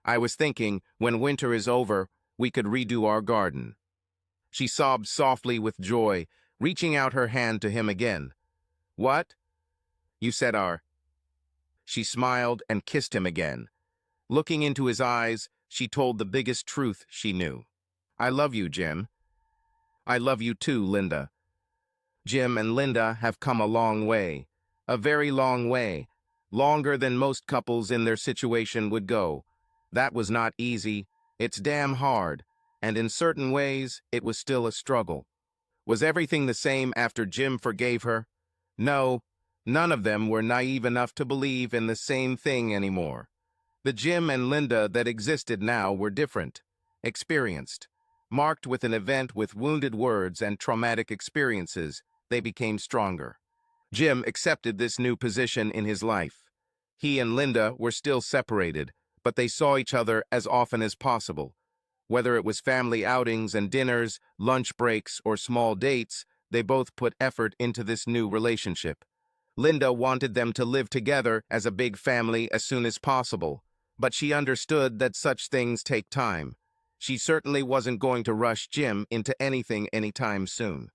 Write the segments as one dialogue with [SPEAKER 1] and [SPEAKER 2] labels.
[SPEAKER 1] I was thinking, when winter is over, we could redo our garden. She sobbed softly with joy, reaching out her hand to him again. What? You said our... She smiled and kissed him again. Looking into his eyes, she told the biggest truth she knew. I love you, Jim. I love you too, Linda. Jim and Linda have come a long way. A very long way. Longer than most couples in their situation would go. That was not easy. It's damn hard. And in certain ways, it was still a struggle. Was everything the same after Jim forgave her? No, none of them were naive enough to believe in the same thing anymore. The Jim and Linda that existed now were different, experienced. Marked with an event with wounded words and traumatic experiences, they became stronger. Jim accepted this new position in his life. He and Linda were still separated, but they saw each other as often as possible. Whether it was family outings and dinners, lunch breaks, or small dates, they both put effort into this new relationship. Linda wanted them to live together as a big family as soon as possible, but she understood that such things take time. She certainly wasn't going to rush Jim into anything anytime soon.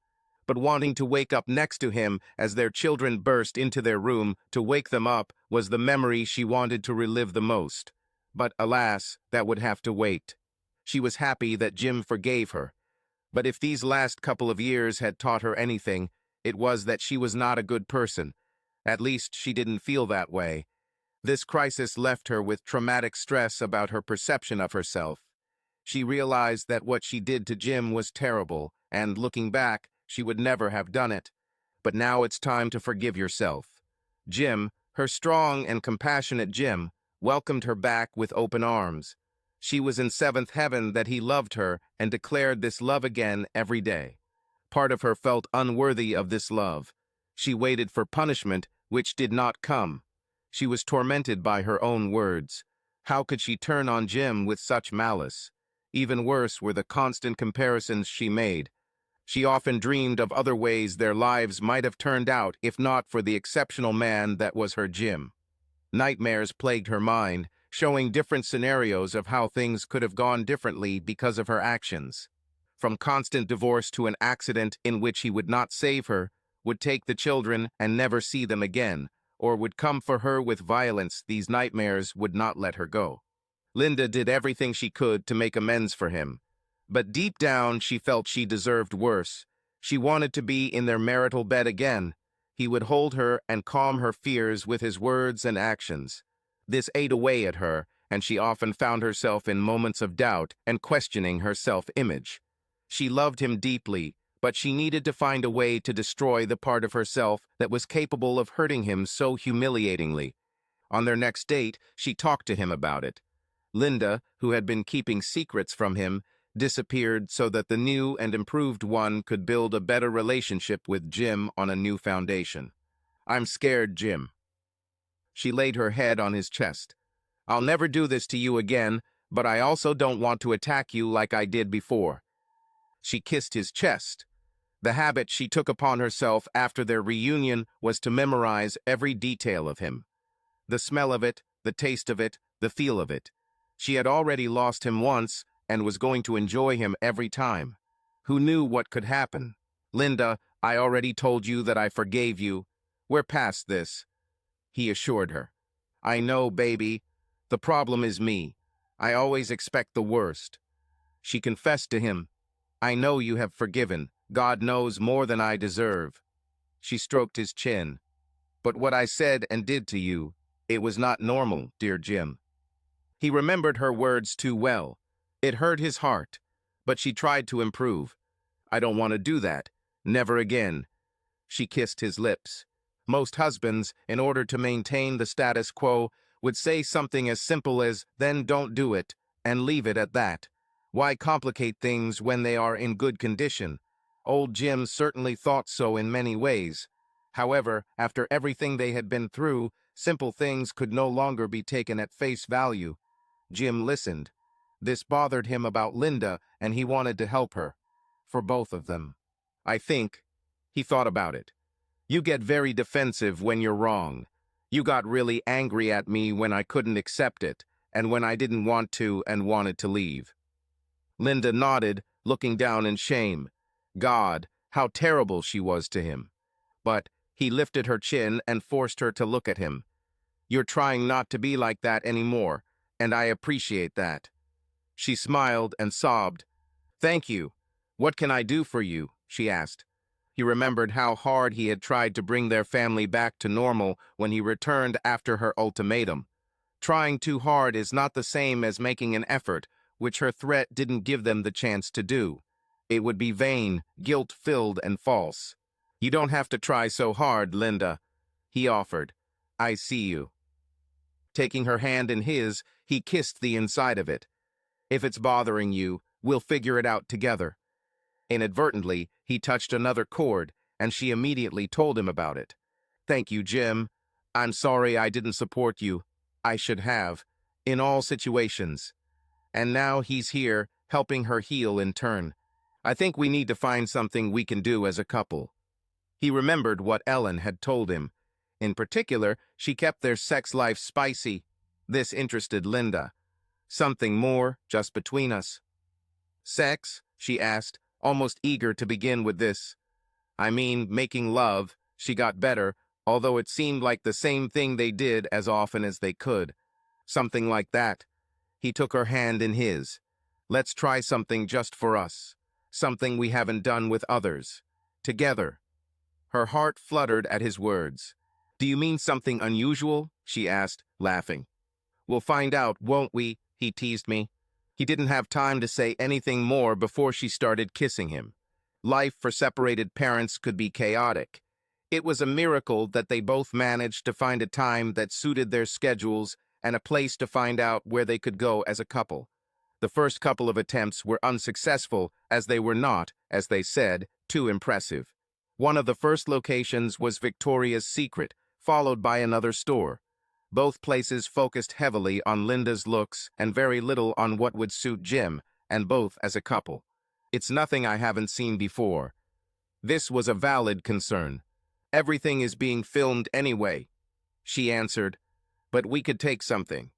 [SPEAKER 1] But wanting to wake up next to him as their children burst into their room to wake them up was the memory she wanted to relive the most. But alas, that would have to wait. She was happy that Jim forgave her. But if these last couple of years had taught her anything, it was that she was not a good person. At least she didn't feel that way. This crisis left her with traumatic stress about her perception of herself. She realized that what she did to Jim was terrible, and looking back, she would never have done it. But now it's time to forgive yourself. Jim, her strong and compassionate Jim, welcomed her back with open arms. She was in seventh heaven that he loved her and declared this love again every day. Part of her felt unworthy of this love. She waited for punishment, which did not come. She was tormented by her own words. How could she turn on Jim with such malice? Even worse were the constant comparisons she made. She often dreamed of other ways their lives might have turned out if not for the exceptional man that was her Jim. Nightmares plagued her mind, showing different scenarios of how things could have gone differently because of her actions. From constant divorce to an accident in which he would not save her, would take the children and never see them again, or would come for her with violence. These nightmares would not let her go. Linda did everything she could to make amends for him. But deep down, she felt she deserved worse. She wanted to be in their marital bed again. He would hold her and calm her fears with his words and actions. This ate away at her, and she often found herself in moments of doubt and questioning her self-image. She loved him deeply, but she needed to find a way to destroy the part of herself that was capable of hurting him so humiliatingly. On their next date, she talked to him about it. Linda, who had been keeping secrets from him, disappeared so that the new and improved one could build a better relationship with Jim on a new foundation. I'm scared, Jim. She laid her head on his chest. I'll never do this to you again, but I also don't want to attack you like I did before. She kissed his chest. The habit she took upon herself after their reunion was to memorize every detail of him. The smell of it, the taste of it, the feel of it. She had already lost him once and was going to enjoy him every time. Who knew what could happen? Linda, I already told you that I forgave you. We're past this, he assured her. I know, baby. The problem is me. I always expect the worst. She confessed to him. I know you have forgiven. God knows more than I deserve. She stroked his chin. But what I said and did to you, it was not normal, dear Jim. He remembered her words too well. It hurt his heart, but she tried to improve. I don't want to do that. Never again. She kissed his lips. Most husbands, in order to maintain the status quo, would say something as simple as, then don't do it, and leave it at that. Why complicate things when they are in good condition? Old Jim certainly thought so in many ways. However, after everything they had been through, simple things could no longer be taken at face value. Jim listened. This bothered him about Linda, and he wanted to help her. For both of them. I think, he thought about it. You get very defensive when you're wrong. You got really angry at me when I couldn't accept it, and when I didn't want to and wanted to leave. Linda nodded, looking down in shame. God, how terrible she was to him. But he lifted her chin and forced her to look at him. You're trying not to be like that anymore, and I appreciate that. She smiled and sobbed. Thank you. What can I do for you? She asked. He remembered how hard he had tried to bring their family back to normal when he returned after her ultimatum. Trying too hard is not the same as making an effort, which her threat didn't give them the chance to do. It would be vain, guilt-filled, and false. You don't have to try so hard, Linda, he offered. I see you. Taking her hand in his, he kissed the inside of it. If it's bothering you, we'll figure it out together. Inadvertently, he touched another chord, and she immediately told him about it. Thank you, Jim. I'm sorry I didn't support you. I should have, in all situations. And now he's here, helping her heal in turn. I think we need to find something we can do as a couple. He remembered what Ellen had told him. In particular, she kept their sex life spicy. This interested Linda. Something more, just between us. Sex? She asked, almost eager to begin with this. I mean, making love. She got better, although it seemed like the same thing they did as often as they could. Something like that. He took her hand in his. Let's try something just for us. Something we haven't done with others. Together. Her heart fluttered at his words. Do you mean something unusual? She asked, laughing. We'll find out, won't we? He teased me. He didn't have time to say anything more before she started kissing him. Life for separated parents could be chaotic. It was a miracle that they both managed to find a time that suited their schedules and a place to find out where they could go as a couple. The first couple of attempts were unsuccessful, as they were not, as they said, too impressive. One of the first locations was Victoria's Secret, followed by another store. Both places focused heavily on Linda's looks and very little on what would suit Jim, and both as a couple. It's nothing I haven't seen before. This was a valid concern. Everything is being filmed anyway, she answered, but we could take something.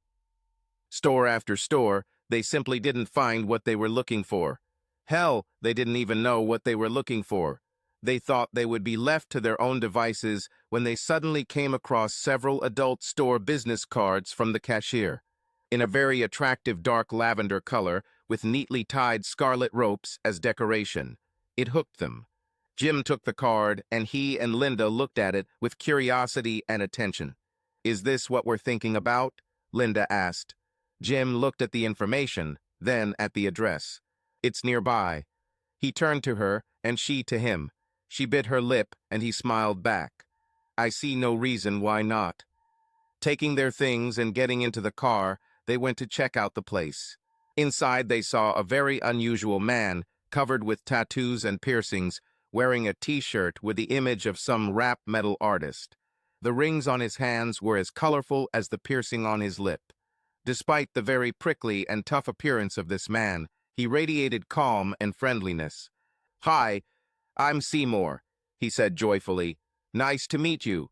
[SPEAKER 1] Store after store, they simply didn't find what they were looking for. Hell, they didn't even know what they were looking for. They thought they would be left to their own devices when they suddenly came across several adult store business cards from the cashier, in a very attractive dark lavender color with neatly tied scarlet ropes as decoration. It hooked them. Jim took the card, and he and Linda looked at it with curiosity and attention. Is this what we're thinking about? Linda asked. Jim looked at the information, then at the address. It's nearby. He turned to her, and she to him. She bit her lip, and he smiled back. I see no reason why not. Taking their things and getting into the car, they went to check out the place. Inside they saw a very unusual man, covered with tattoos and piercings, wearing a t-shirt with the image of some rap metal artist. The rings on his hands were as colorful as the piercing on his lip. Despite the very prickly and tough appearance of this man, he radiated calm and friendliness. Hi, I'm Seymour, he said joyfully. Nice to meet you.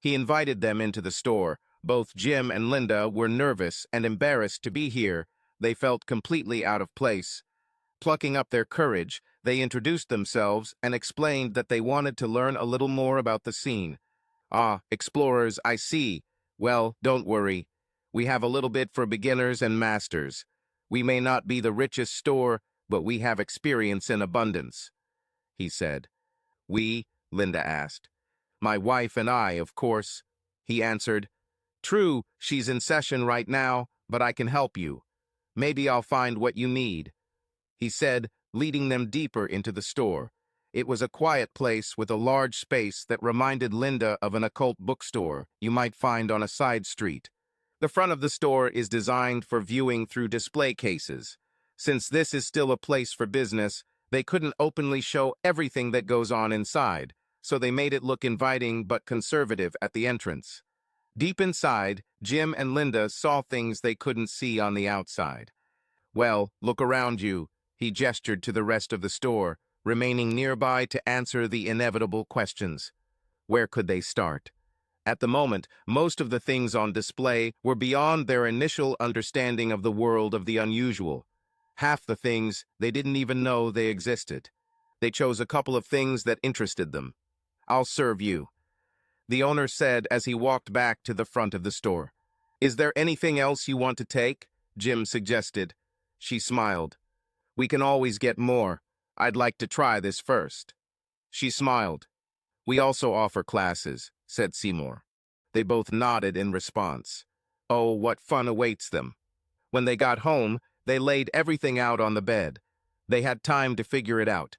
[SPEAKER 1] He invited them into the store. Both Jim and Linda were nervous and embarrassed to be here. They felt completely out of place. Plucking up their courage, they introduced themselves and explained that they wanted to learn a little more about the scene. Ah, explorers, I see. Well, don't worry. We have a little bit for beginners and masters. We may not be the richest store, but we have experience in abundance, he said. We? Linda asked. My wife and I, of course, he answered. True, she's in session right now, but I can help you. Maybe I'll find what you need, he said, leading them deeper into the store. It was a quiet place with a large space that reminded Linda of an occult bookstore you might find on a side street. The front of the store is designed for viewing through display cases. Since this is still a place for business, they couldn't openly show everything that goes on inside, so they made it look inviting but conservative at the entrance. Deep inside, Jim and Linda saw things they couldn't see on the outside. Well, look around you, he gestured to the rest of the store, remaining nearby to answer the inevitable questions. Where could they start? At the moment, most of the things on display were beyond their initial understanding of the world of the unusual. Half the things they didn't even know they existed. They chose a couple of things that interested them. "I'll serve you," the owner said as he walked back to the front of the store. "Is there anything else you want to take?" Jim suggested. She smiled. "We can always get more. I'd like to try this first." She smiled. "We also offer classes," said Seymour. They both nodded in response. Oh, what fun awaits them. When they got home, they laid everything out on the bed. They had time to figure it out.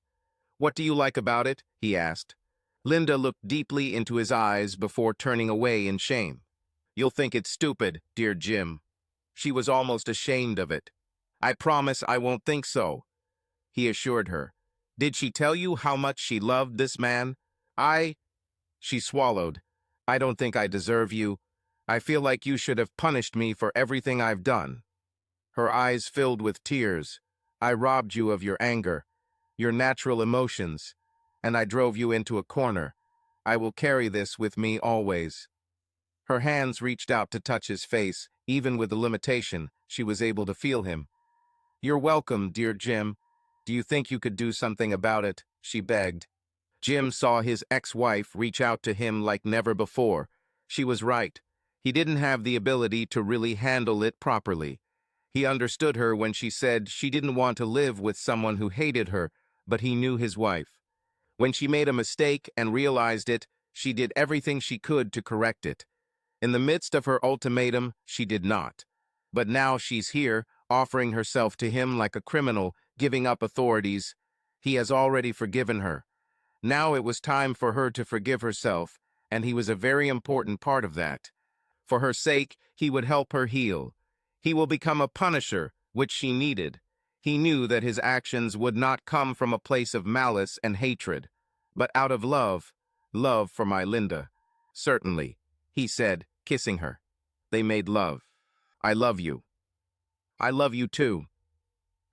[SPEAKER 1] "What do you like about it?" he asked. Linda looked deeply into his eyes before turning away in shame. "You'll think it's stupid, dear Jim." She was almost ashamed of it. "I promise I won't think so," he assured her. "Did she tell you how much she loved this man?" She swallowed. "I don't think I deserve you. I feel like you should have punished me for everything I've done." Her eyes filled with tears. "I robbed you of your anger, your natural emotions, and I drove you into a corner. I will carry this with me always." Her hands reached out to touch his face. Even with the limitation, she was able to feel him. "You're welcome, dear Jim. Do you think you could do something about it?" she begged. Jim saw his ex-wife reach out to him like never before. She was right. He didn't have the ability to really handle it properly. He understood her when she said she didn't want to live with someone who hated her, but he knew his wife. When she made a mistake and realized it, she did everything she could to correct it. In the midst of her ultimatum, she did not. But now she's here, offering herself to him like a criminal, giving up authorities. He has already forgiven her. Now it was time for her to forgive herself, and he was a very important part of that. For her sake, he would help her heal. He will become a punisher, which she needed. He knew that his actions would not come from a place of malice and hatred, but out of love, love for my Linda. "Certainly," he said, kissing her. They made love. "I love you." "I love you too."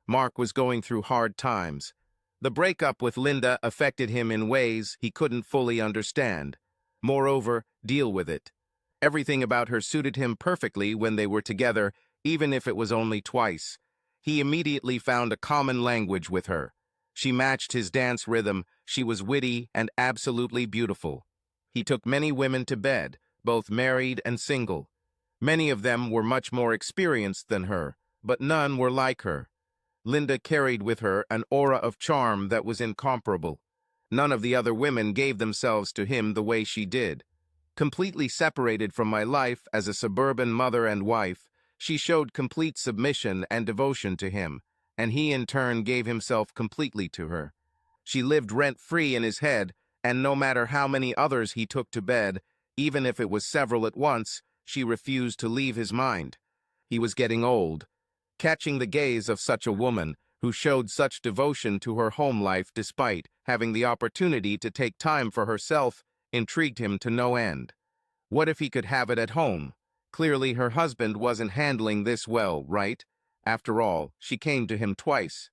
[SPEAKER 1] Mark was going through hard times. The breakup with Linda affected him in ways he couldn't fully understand. Moreover, deal with it. Everything about her suited him perfectly when they were together, even if it was only twice. He immediately found a common language with her. She matched his dance rhythm. She was witty and absolutely beautiful. He took many women to bed, both married and single. Many of them were much more experienced than her, but none were like her. Linda carried with her an aura of charm that was incomparable. None of the other women gave themselves to him the way she did. Completely separated from my life as a suburban mother and wife, she showed complete submission and devotion to him, and he in turn gave himself completely to her. She lived rent-free in his head, and no matter how many others he took to bed, even if it was several at once, she refused to leave his mind. He was getting old. Catching the gaze of such a woman, who showed such devotion to her home life despite having the opportunity to take time for herself, intrigued him to no end. What if he could have it at home? Clearly her husband wasn't handling this well, right? After all, she came to him twice.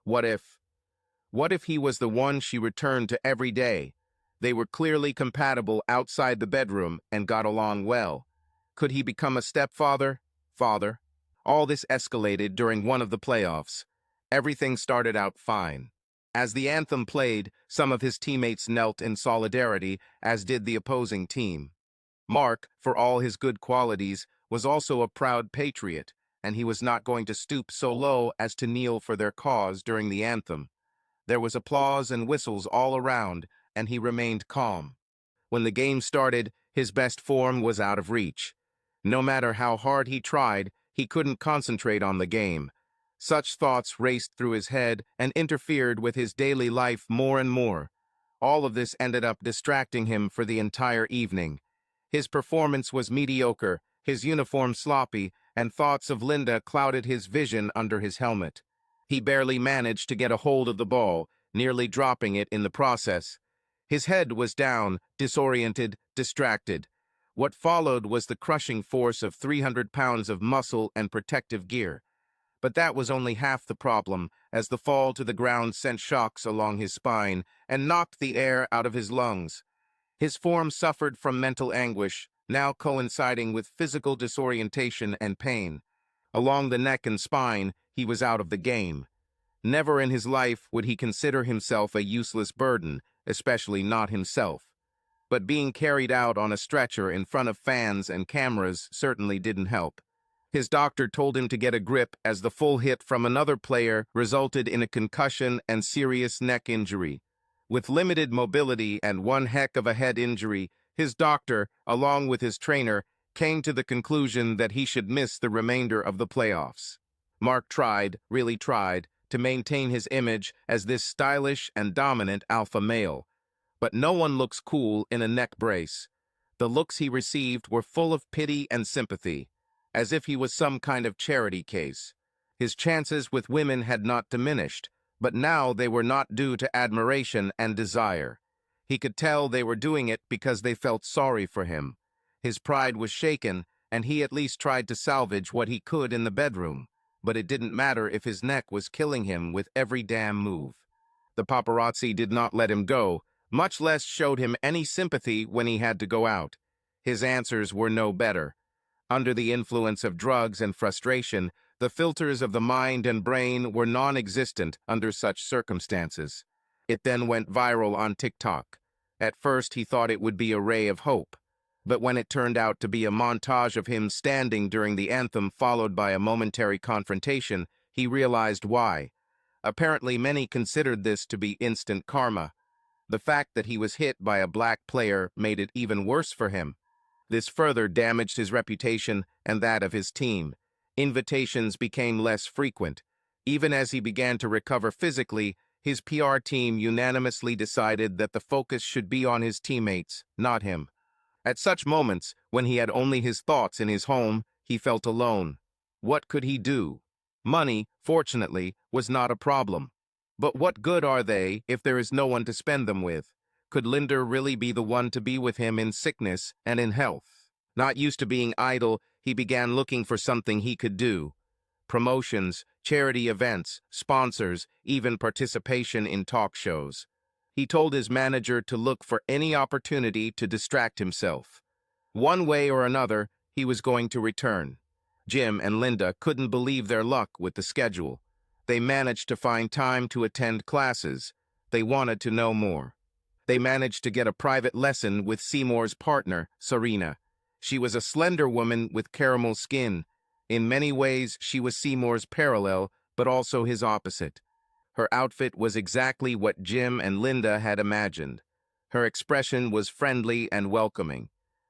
[SPEAKER 1] What if he was the one she returned to every day? They were clearly compatible outside the bedroom and got along well. Could he become a stepfather? Father? All this escalated during one of the playoffs. Everything started out fine. As the anthem played, some of his teammates knelt in solidarity, as did the opposing team. Mark, for all his good qualities, was also a proud patriot, and he was not going to stoop so low as to kneel for their cause during the anthem. There was applause and whistles all around, and he remained calm. When the game started, his best form was out of reach. No matter how hard he tried, he couldn't concentrate on the game. Such thoughts raced through his head and interfered with his daily life more and more. All of this ended up distracting him for the entire evening. His performance was mediocre, his uniform sloppy, and thoughts of Linda clouded his vision under his helmet. He barely managed to get a hold of the ball, nearly dropping it in the process. His head was down, disoriented, distracted. What followed was the crushing force of 300 pounds of muscle and protective gear. But that was only half the problem, as the fall to the ground sent shocks along his spine and knocked the air out of his lungs. His form suffered from mental anguish, now coinciding with physical disorientation and pain. Along the neck and spine, he was out of the game. Never in his life would he consider himself a useless burden, especially not himself. But being carried out on a stretcher in front of fans and cameras certainly didn't help. His doctor told him to get a grip as the full hit from another player resulted in a concussion and serious neck injury. With limited mobility and one heck of a head injury, his doctor, along with his trainer, came to the conclusion that he should miss the remainder of the playoffs. Mark tried, really tried, to maintain his image as this stylish and dominant alpha male. But no one looks cool in a neck brace. The looks he received were full of pity and sympathy, as if he was some kind of charity case. His chances with women had not diminished, but now they were not due to admiration and desire. He could tell they were doing it because they felt sorry for him. His pride was shaken, and he at least tried to salvage what he could in the bedroom, but it didn't matter if his neck was killing him with every damn move. The paparazzi did not let him go, much less showed him any sympathy when he had to go out. His answers were no better. Under the influence of drugs and frustration, the filters of the mind and brain were non-existent under such circumstances. It then went viral on TikTok. At first, he thought it would be a ray of hope. But when it turned out to be a montage of him standing during the anthem followed by a momentary confrontation, he realized why. Apparently, many considered this to be instant karma. The fact that he was hit by a black player made it even worse for him. This further damaged his reputation and that of his team. Invitations became less frequent. Even as he began to recover physically, his PR team unanimously decided that the focus should be on his teammates, not him. At such moments, when he had only his thoughts in his home, he felt alone. What could he do? Money, fortunately, was not a problem. But what good are they if there is no one to spend them with? Could Linda really be the one to be with him in sickness and in health? Not used to being idle, he began looking for something he could do. Promotions, charity events, sponsors, even participation in talk shows. He told his manager to look for any opportunity to distract himself. One way or another, he was going to return. Jim and Linda couldn't believe their luck with the schedule. They managed to find time to attend classes. They wanted to know more. They managed to get a private lesson with Seymour's partner, Serena. She was a slender woman with caramel skin. In many ways, she was Seymour's parallel, but also his opposite. Her outfit was exactly what Jim and Linda had imagined. Her expression was friendly and welcoming,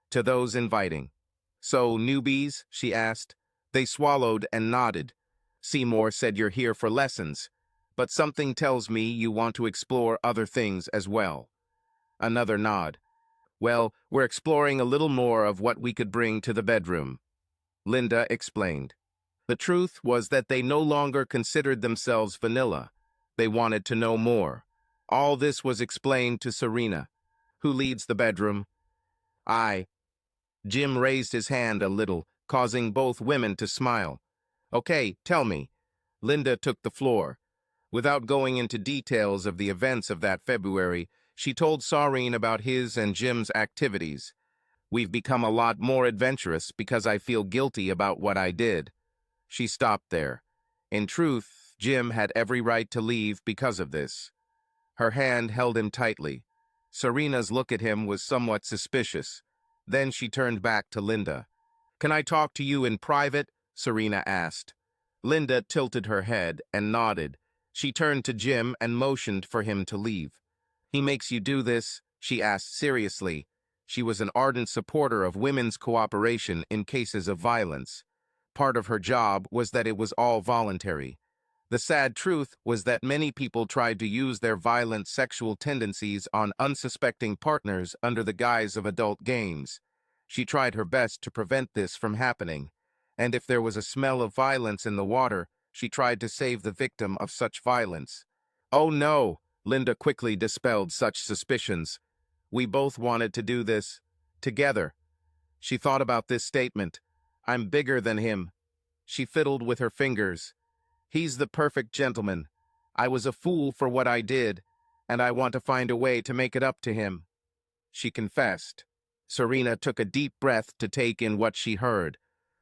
[SPEAKER 1] to those inviting. "So, newbies?" she asked. They swallowed and nodded. Seymour said, "You're here for lessons, but something tells me you want to explore other things as well." Another nod. "Well, we're exploring a little more of what we could bring to the bedroom," Linda explained. The truth was that they no longer considered themselves vanilla. They wanted to know more. All this was explained to Serena. "Who leads the bedroom?" "I." Jim raised his hand a little, causing both women to smile. "Okay, tell me." Linda took the floor. Without going into details of the events of that February, she told Sareen about his and Jim's activities. "We've become a lot more adventurous because I feel guilty about what I did." She stopped there. In truth, Jim had every right to leave because of this. Her hand held him tightly. Serena's look at him was somewhat suspicious. Then she turned back to Linda. "Can I talk to you in private?" Serena asked. Linda tilted her head and nodded. She turned to Jim and motioned for him to leave. "He makes you do this?" she asked seriously. She was an ardent supporter of women's cooperation in cases of violence. Part of her job was that it was all voluntary. The sad truth was that many people tried to use their violent sexual tendencies on unsuspecting partners under the guise of adult games. She tried her best to prevent this from happening, and if there was a smell of violence in the water, she tried to save the victim of such violence. "Oh no," Linda quickly dispelled such suspicions. "We both wanted to do this together." She thought about this statement. "I'm bigger than him." She fiddled with her fingers. "He's the perfect gentleman. I was a fool for what I did, and I want to find a way to make it up to him." she confessed. Serena took a deep breath to take in what she heard.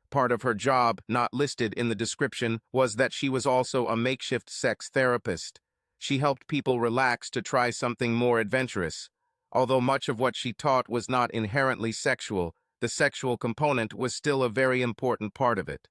[SPEAKER 1] Part of her job, not listed in the description, was that she was also a makeshift sex therapist. She helped people relax to try something more adventurous. Although much of what she taught was not inherently sexual, the sexual component was still a very important part of it.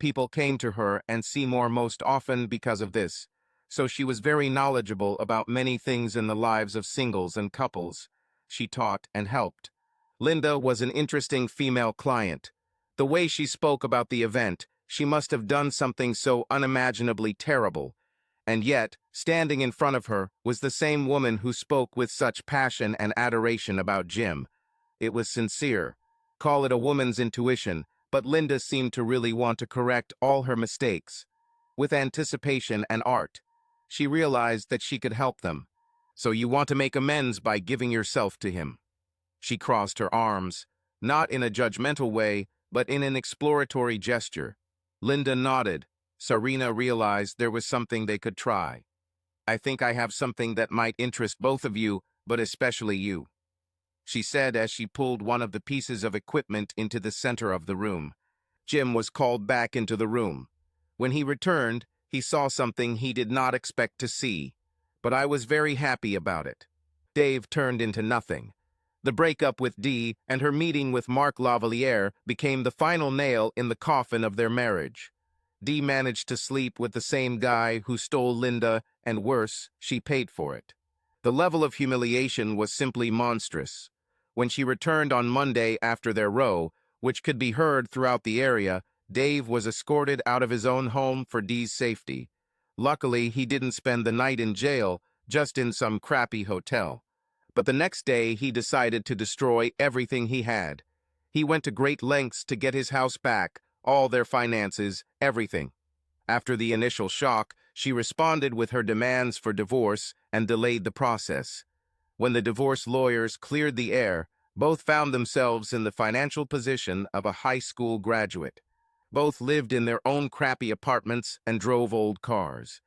[SPEAKER 1] People came to her and see more most often because of this, so she was very knowledgeable about many things in the lives of singles and couples. She taught and helped. Linda was an interesting female client. The way she spoke about the event, she must have done something so unimaginably terrible. And yet, standing in front of her was the same woman who spoke with such passion and adoration about Jim. It was sincere. Call it a woman's intuition, but Linda seemed to really want to correct all her mistakes. With anticipation and art, she realized that she could help them. So you want to make amends by giving yourself to him. She crossed her arms, not in a judgmental way, but in an exploratory gesture. Linda nodded. Serena realized there was something they could try. I think I have something that might interest both of you, but especially you, she said as she pulled one of the pieces of equipment into the center of the room. Jim was called back into the room. When he returned, he saw something he did not expect to see, but I was very happy about it. Dave turned into nothing. The breakup with Dee and her meeting with Mark Lavalier became the final nail in the coffin of their marriage. Dee managed to sleep with the same guy who stole Linda, and worse, she paid for it. The level of humiliation was simply monstrous. When she returned on Monday after their row, which could be heard throughout the area, Dave was escorted out of his own home for Dee's safety. Luckily, he didn't spend the night in jail, just in some crappy hotel. But the next day, he decided to destroy everything he had. He went to great lengths to get his house back, all their finances, everything. After the initial shock, she responded with her demands for divorce and delayed the process. When the divorce lawyers cleared the air, both found themselves in the financial position of a high school graduate. Both lived in their own crappy apartments and drove old cars.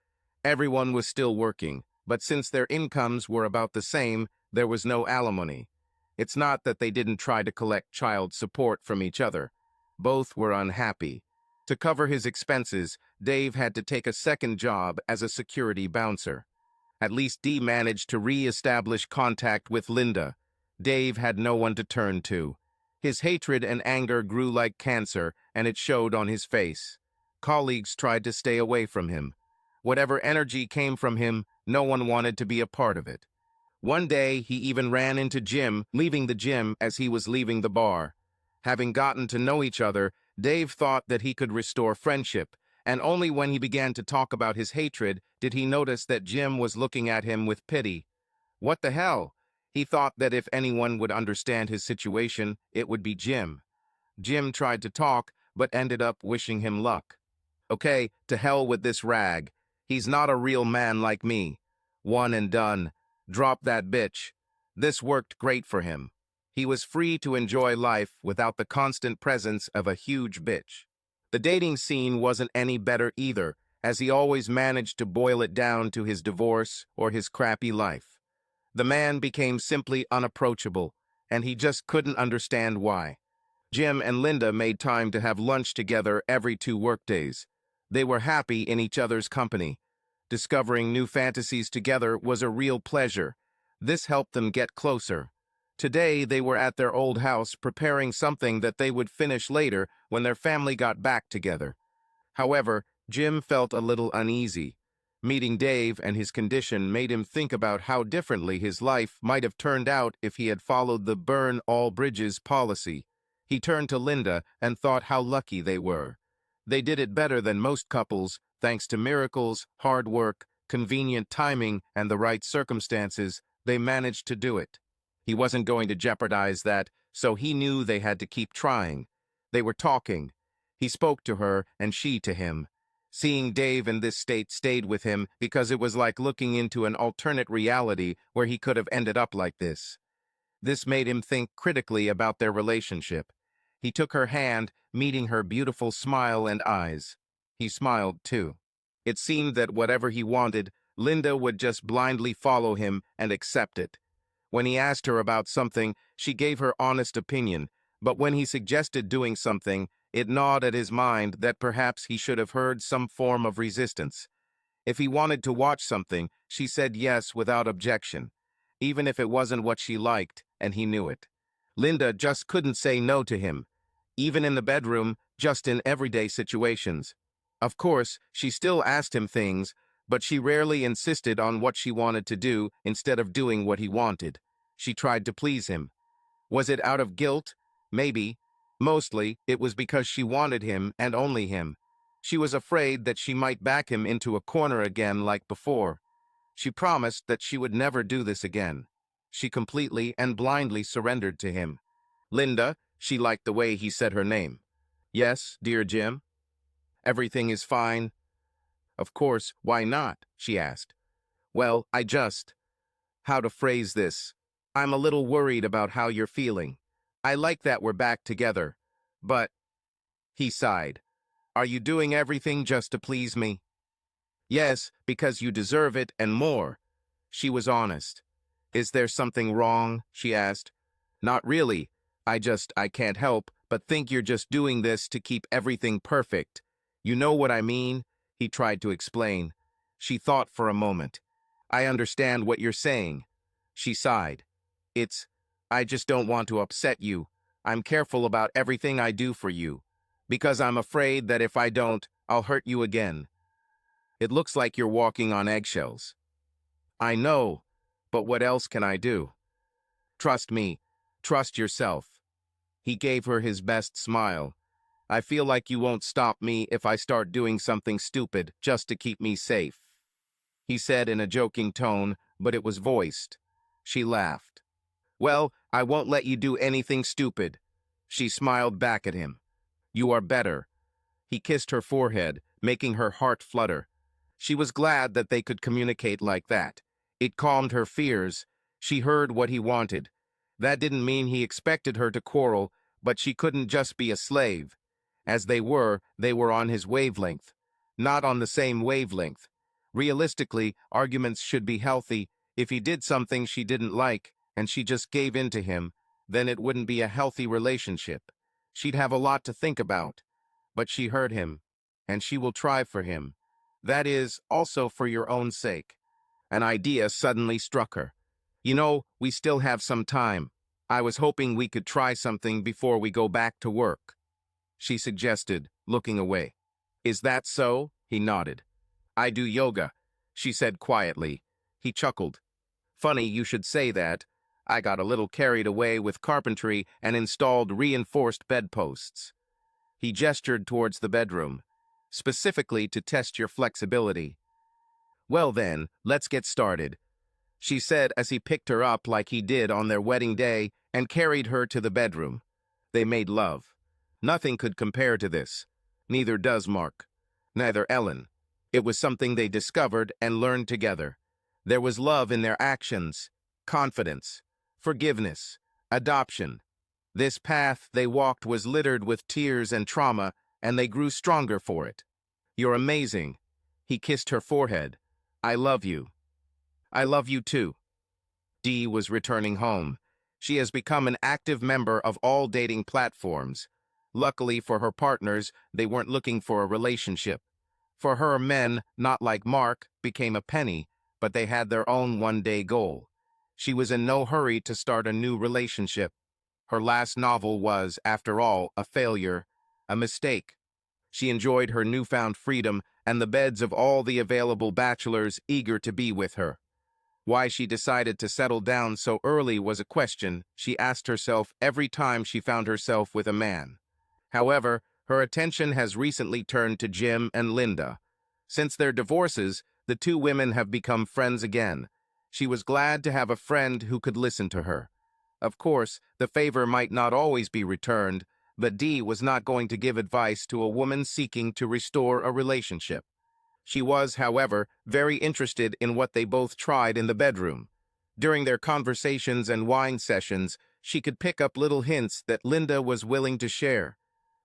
[SPEAKER 1] Everyone was still working, but since their incomes were about the same, there was no alimony. It's not that they didn't try to collect child support from each other. Both were unhappy. To cover his expenses, Dave had to take a second job as a security bouncer. At least Dee managed to re-establish contact with Linda. Dave had no one to turn to. His hatred and anger grew like cancer, and it showed on his face. Colleagues tried to stay away from him. Whatever energy came from him, no one wanted to be a part of it. One day, he even ran into Jim, leaving the gym as he was leaving the bar. Having gotten to know each other, Dave thought that he could restore friendship, and only when he began to talk about his hatred did he notice that Jim was looking at him with pity. What the hell? He thought that if anyone would understand his situation, it would be Jim. Jim tried to talk, but ended up wishing him luck. Okay, to hell with this rag. He's not a real man like me. One and done. Drop that bitch. This worked great for him. He was free to enjoy life without the constant presence of a huge bitch. The dating scene wasn't any better either, as he always managed to boil it down to his divorce or his crappy life. The man became simply unapproachable, and he just couldn't understand why. Jim and Linda made time to have lunch together every 2 workdays. They were happy in each other's company. Discovering new fantasies together was a real pleasure. This helped them get closer. Today, they were at their old house preparing something that they would finish later when their family got back together. However, Jim felt a little uneasy. Meeting Dave and his condition made him think about how differently his life might have turned out if he had followed the burn all bridges policy. He turned to Linda and thought how lucky they were. They did it better than most couples, thanks to miracles, hard work, convenient timing, and the right circumstances. They managed to do it. He wasn't going to jeopardize that, so he knew they had to keep trying. They were talking. He spoke to her, and she to him. Seeing Dave in this state stayed with him because it was like looking into an alternate reality where he could have ended up like this. This made him think critically about their relationship. He took her hand, meeting her beautiful smile and eyes. He smiled, too. It seemed that whatever he wanted, Linda would just blindly follow him and accept it. When he asked her about something, she gave her honest opinion, but when he suggested doing something, it gnawed at his mind that perhaps he should have heard some form of resistance. If he wanted to watch something, she said yes without objection, even if it wasn't what she liked, and he knew it. Linda just couldn't say no to him, even in the bedroom, just in everyday situations. Of course, she still asked him things, but she rarely insisted on what she wanted to do instead of doing what he wanted. She tried to please him. Was it out of guilt? Maybe. Mostly, it was because she wanted him and only him. She was afraid that she might back him into a corner again like before. She promised that she would never do this again. She completely and blindly surrendered to him. Linda, she liked the way he said her name. Yes, dear Jim? Everything is fine. Of course, why not? She asked. Well, how to phrase this? I'm a little worried about how you're feeling. I like that we're back together. But, he sighed, are you doing everything just to please me? Yes, because you deserve it and more. She was honest. Is there something wrong? She asked. Not really. I can't help but think you're just doing this to keep everything perfect. You know what I mean? He tried to explain. She thought for a moment. I understand what you're saying. She sighed. I just don't want to upset you. I'm careful about everything I do for you, because I'm afraid that if I don't, I'll hurt you again. It looks like you're walking on eggshells. I know, but what else can I do? Trust me. Trust yourself. He gave her his best smile. I feel like you won't stop me if I start doing something stupid just to keep me safe. He said in a joking tone, but it was voiced. She laughed. Well, I won't let you do anything stupid. She smiled back at him. You are better. He kissed her forehead, making her heart flutter. She was glad that they could communicate like that. It calmed her fears. She heard what he wanted. That didn't mean he expected her to quarrel, but she couldn't just be a slave. As they were on his wavelength. Not on the same wavelength. Realistically, arguments should be healthy. If he did something she didn't like, and she just gave in to him, then it wouldn't be a healthy relationship. She'd have a lot to think about. But she heard him, and she will try for him. That is, also for your own sake. An idea suddenly struck her. You know, we still have some time. I was hoping we could try something before we go back to work. She suggested, looking away. Is that so? He nodded. I do yoga, she said quietly. He chuckled. Funny you should say that. I got a little carried away with carpentry and installed reinforced bedposts. He gestured towards the bedroom, specifically to test your flexibility. Well then, let's get started, she said as he picked her up like he did on their wedding day and carried her to the bedroom. They made love. Nothing could compare to this. Neither does Mark. Neither Ellen. It was something they discovered and learned together. There was love in their actions, confidence, forgiveness, adoption. This path they walked was littered with tears and trauma, and they grew stronger for it. You're amazing. He kissed her forehead. I love you. I love you too. Dee was returning home. She has become an active member of all dating platforms. Luckily for her partners, they weren't looking for a relationship. For her, men, not like Mark, became a penny, but they had their own one-day goal. She was in no hurry to start a new relationship. Her last novel was, after all, a failure, a mistake. She enjoyed her newfound freedom and the beds of all the available bachelors eager to be with her. Why she decided to settle down so early was a question she asked herself every time she found herself with a man. However, her attention has recently turned to Jim and Linda. Since their divorces, the two women have become friends again. She was glad to have a friend who could listen to her. Of course, the favor might not always be returned, but Dee was not going to give advice to a woman seeking to restore a relationship. She was, however, very interested in what they both tried in the bedroom. During their conversations and wine sessions, she could pick up little hints that Linda was willing to share.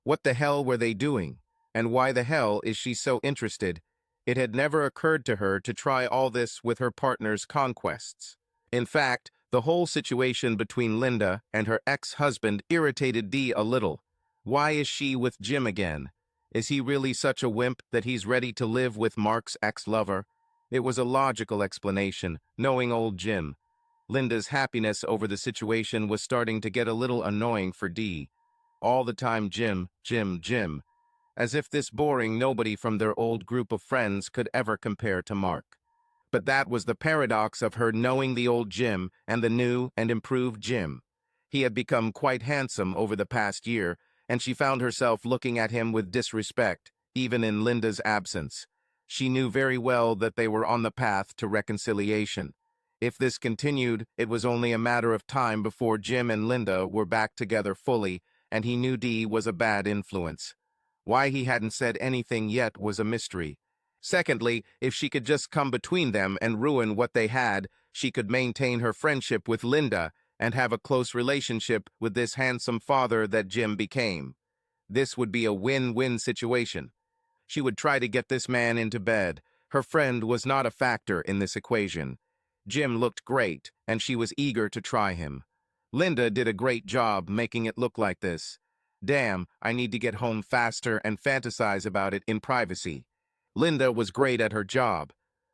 [SPEAKER 1] What the hell were they doing? And why the hell is she so interested? It had never occurred to her to try all this with her partner's conquests. In fact, The whole situation between Linda and her ex-husband irritated Dee a little. Why is she with Jim again? Is he really such a wimp that he's ready to live with Mark's ex-lover? It was a logical explanation, knowing old Jim. Linda's happiness over the situation was starting to get a little annoying for Dee. All the time Jim, Jim, Jim. As if this boring nobody from their old group of friends could ever compare to Mark. But that was the paradox of her knowing the old Jim and the new and improved Jim. He had become quite handsome over the past year, and she found herself looking at him with disrespect, even in Linda's absence. She knew very well that they were on the path to reconciliation. If this continued, it was only a matter of time before Jim and Linda were back together fully, and he knew Dee was a bad influence. Why he hadn't said anything yet was a mystery. Secondly, if she could just come between them and ruin what they had, she could maintain her friendship with Linda and have a close relationship with this handsome father that Jim became. This would be a win-win situation. She would try to get this man into bed. Her friend was not a factor in this equation. Jim looked great, and she was eager to try him. Linda did a great job making it look like this. Damn, I need to get home faster and fantasize about it in privacy. Linda was great at her job.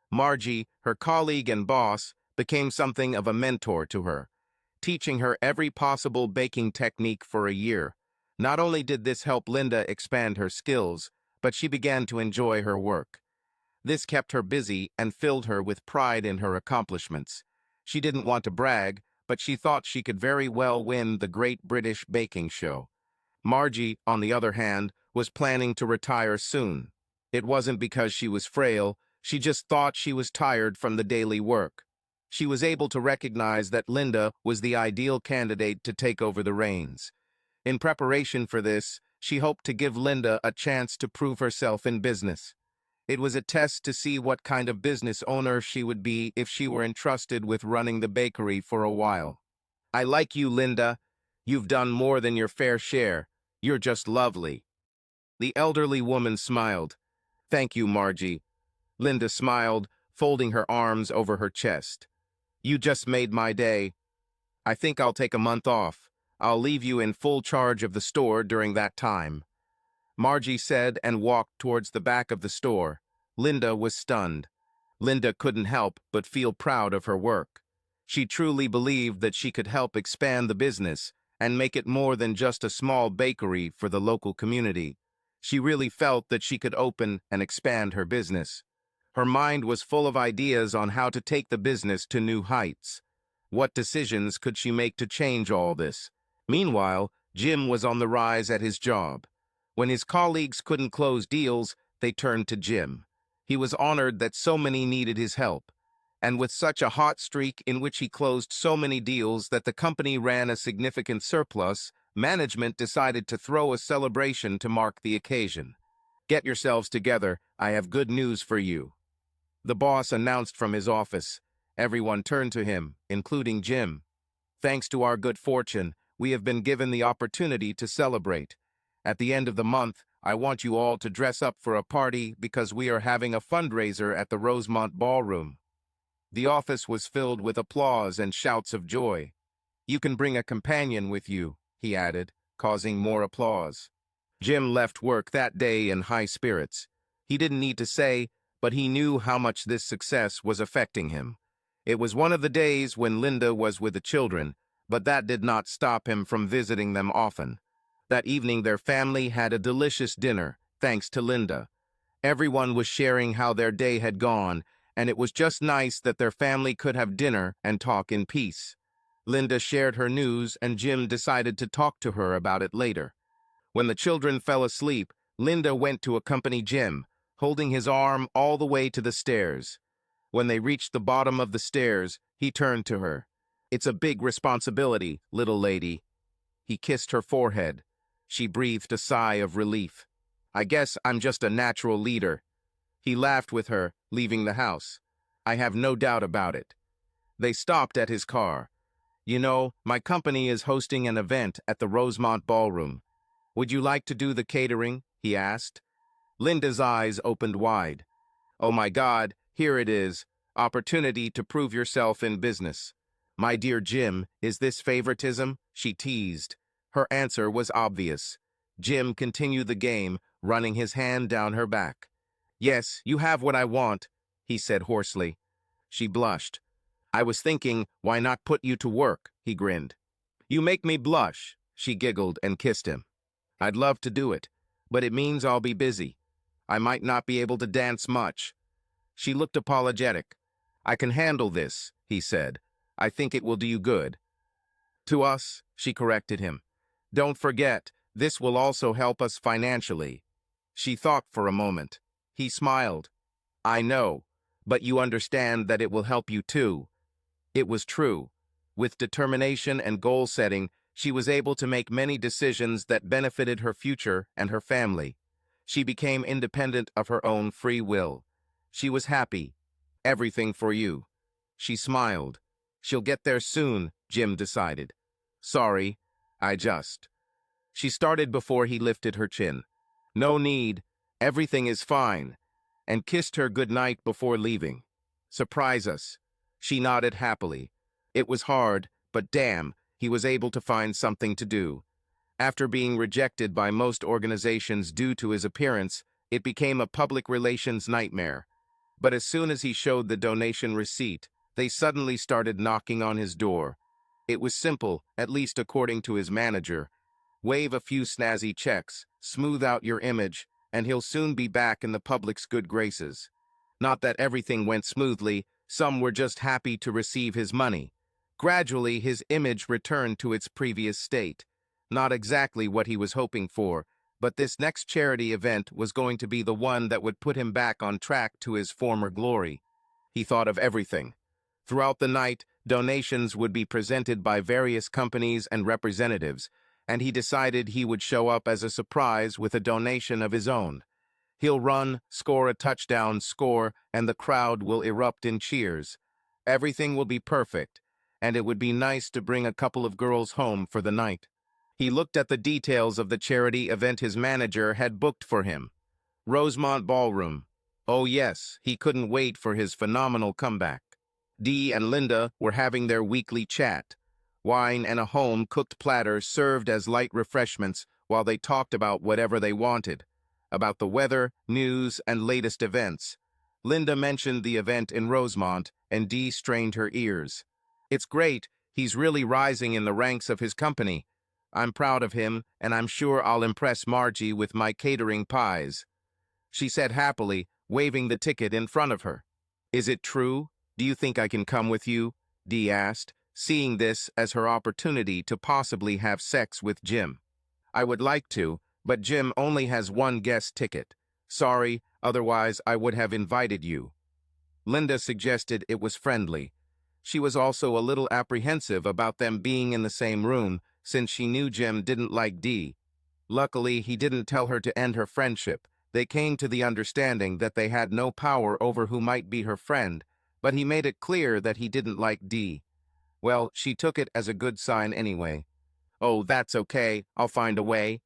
[SPEAKER 1] Margie, her colleague and boss, became something of a mentor to her, teaching her every possible baking technique for a year. Not only did this help Linda expand her skills, but she began to enjoy her work. This kept her busy and filled her with pride in her accomplishments. She didn't want to brag, but she thought she could very well win the Great British Baking Show. Margie, on the other hand, was planning to retire soon. It wasn't because she was frail, she just thought she was tired from the daily work. She was able to recognize that Linda was the ideal candidate to take over the reins. In preparation for this, she hoped to give Linda a chance to prove herself in business. It was a test to see what kind of business owner she would be if she were entrusted with running the bakery for a while. I like you, Linda. You've done more than your fair share. You're just lovely. The elderly woman smiled. Thank you, Margie. Linda smiled, folding her arms over her chest. You just made my day. I think I'll take a month off. I'll leave you in full charge of the store during that time. Margie said and walked towards the back of the store. Linda was stunned. Linda couldn't help but feel proud of her work. She truly believed that she could help expand the business and make it more than just a small bakery for the local community. She really felt that she could open and expand her business. Her mind was full of ideas on how to take the business to new heights. What decisions could she make to change all this? Meanwhile, Jim was on the rise at his job. When his colleagues couldn't close deals, they turned to Jim. He was honored that so many needed his help. And with such a hot streak in which he closed so many deals that the company ran a significant surplus, management decided to throw a celebration to mark the occasion. Get yourselves together, I have good news for you. The boss announced from his office. Everyone turned to him, including Jim. Thanks to our good fortune, we have been given the opportunity to celebrate. At the end of the month, I want you all to dress up for a party because we are having a fundraiser at the Rosemont Ballroom. The office was filled with applause and shouts of joy. You can bring a companion with you, he added, causing more applause. Jim left work that day in high spirits. He didn't need to say, but he knew how much this success was affecting him. It was one of the days when Linda was with the children, but that did not stop him from visiting them often. That evening their family had a delicious dinner, thanks to Linda. Everyone was sharing how their day had gone, and it was just nice that their family could have dinner and talk in peace. Linda shared her news, and Jim decided to talk to her about it later. When the children fell asleep, Linda went to accompany Jim, holding his arm all the way to the stairs. When they reached the bottom of the stairs, he turned to her. It's a big responsibility, little lady. He kissed her forehead. She breathed a sigh of relief. I guess I'm just a natural leader. He laughed with her, leaving the house. I have no doubt about it. They stopped at his car. You know, my company is hosting an event at the Rosemont Ballroom. Would you like to do the catering? He asked. Linda's eyes opened wide. Oh my God, here it is. Opportunity to prove yourself in business. My dear Jim, is this favoritism? She teased. Her answer was obvious. Jim continued the game, running his hand down her back. Yes, you have what I want, he said hoarsely. She blushed. I was thinking, why not put you to work, he grinned. You make me blush, she giggled and kissed him. I'd love to do it, but it means I'll be busy. I might not be able to dance much. She looked apologetic. I can handle this, he said. I think it will do you good. To us, she corrected him. Don't forget, this will also help us financially. She thought for a moment. He smiled. I know, but you understand that it will help you too. It was true. With determination and goal setting, she was able to make many decisions that benefited her future and her family. She became independent of her own free will. She was happy. Everything for you. She smiled. She'll get there soon, Jim decided. Sorry, I just. She started before he lifted her chin. No need. Everything is fine. And kissed her goodnight before leaving. Surprise us. She nodded happily. It was hard, but damn, he was able to find something to do. After being rejected by most organizations due to his appearance, it became a public relations nightmare. But as soon as he showed the donation receipt, they suddenly started knocking on his door. It was simple, at least according to his manager. Wave a few snazzy checks, smooth out your image, and he'll soon be back in the public's good graces. Not that everything went smoothly, some were just happy to receive his money. Gradually, his image returned to its previous state. Not exactly what he was hoping for, but this next charity event was going to be the one that would put him back on track to his former glory. He thought of everything. Throughout the night, donations would be presented by various companies and representatives, and he decided he would show up as a surprise with a donation of his own. He'll run, score a touchdown, and the crowd will erupt in cheers. Everything will be perfect, and it would be nice to bring a couple of girls home for the night. He looked at the details of the charity event his manager had booked for him. Rosemont Ballroom. Oh yes, he couldn't wait for his phenomenal comeback. Dee and Linda were having their weekly chat. Wine and a home-cooked platter served as light refreshments while they talked about whatever they wanted. About the weather, news, and latest events. Linda mentioned the event in Rosemont, and Dee strained her ears. It's great. He's really rising in the ranks of his company. I'm proud of him, and I'm sure I'll impress Margie with my catering pies, she said happily, waving the ticket in front of her. Is it true? Do you think I can come with you? Dee asked, seeing this as her opportunity to possibly have sex with Jim. I would like to, but Jim only has one guest ticket. Sorry, otherwise I would have invited you. Linda suggested it was friendly. She was also a little apprehensive about them being in the same room, since she knew Jim didn't like Dee. Luckily, he didn't tell her to end her friendship. They came to the understanding that they had no power over who might be her friend, but he made it clear that he didn't like Dee. Well, she took it as a good sign anyway. Oh, that's okay, I'll find a way,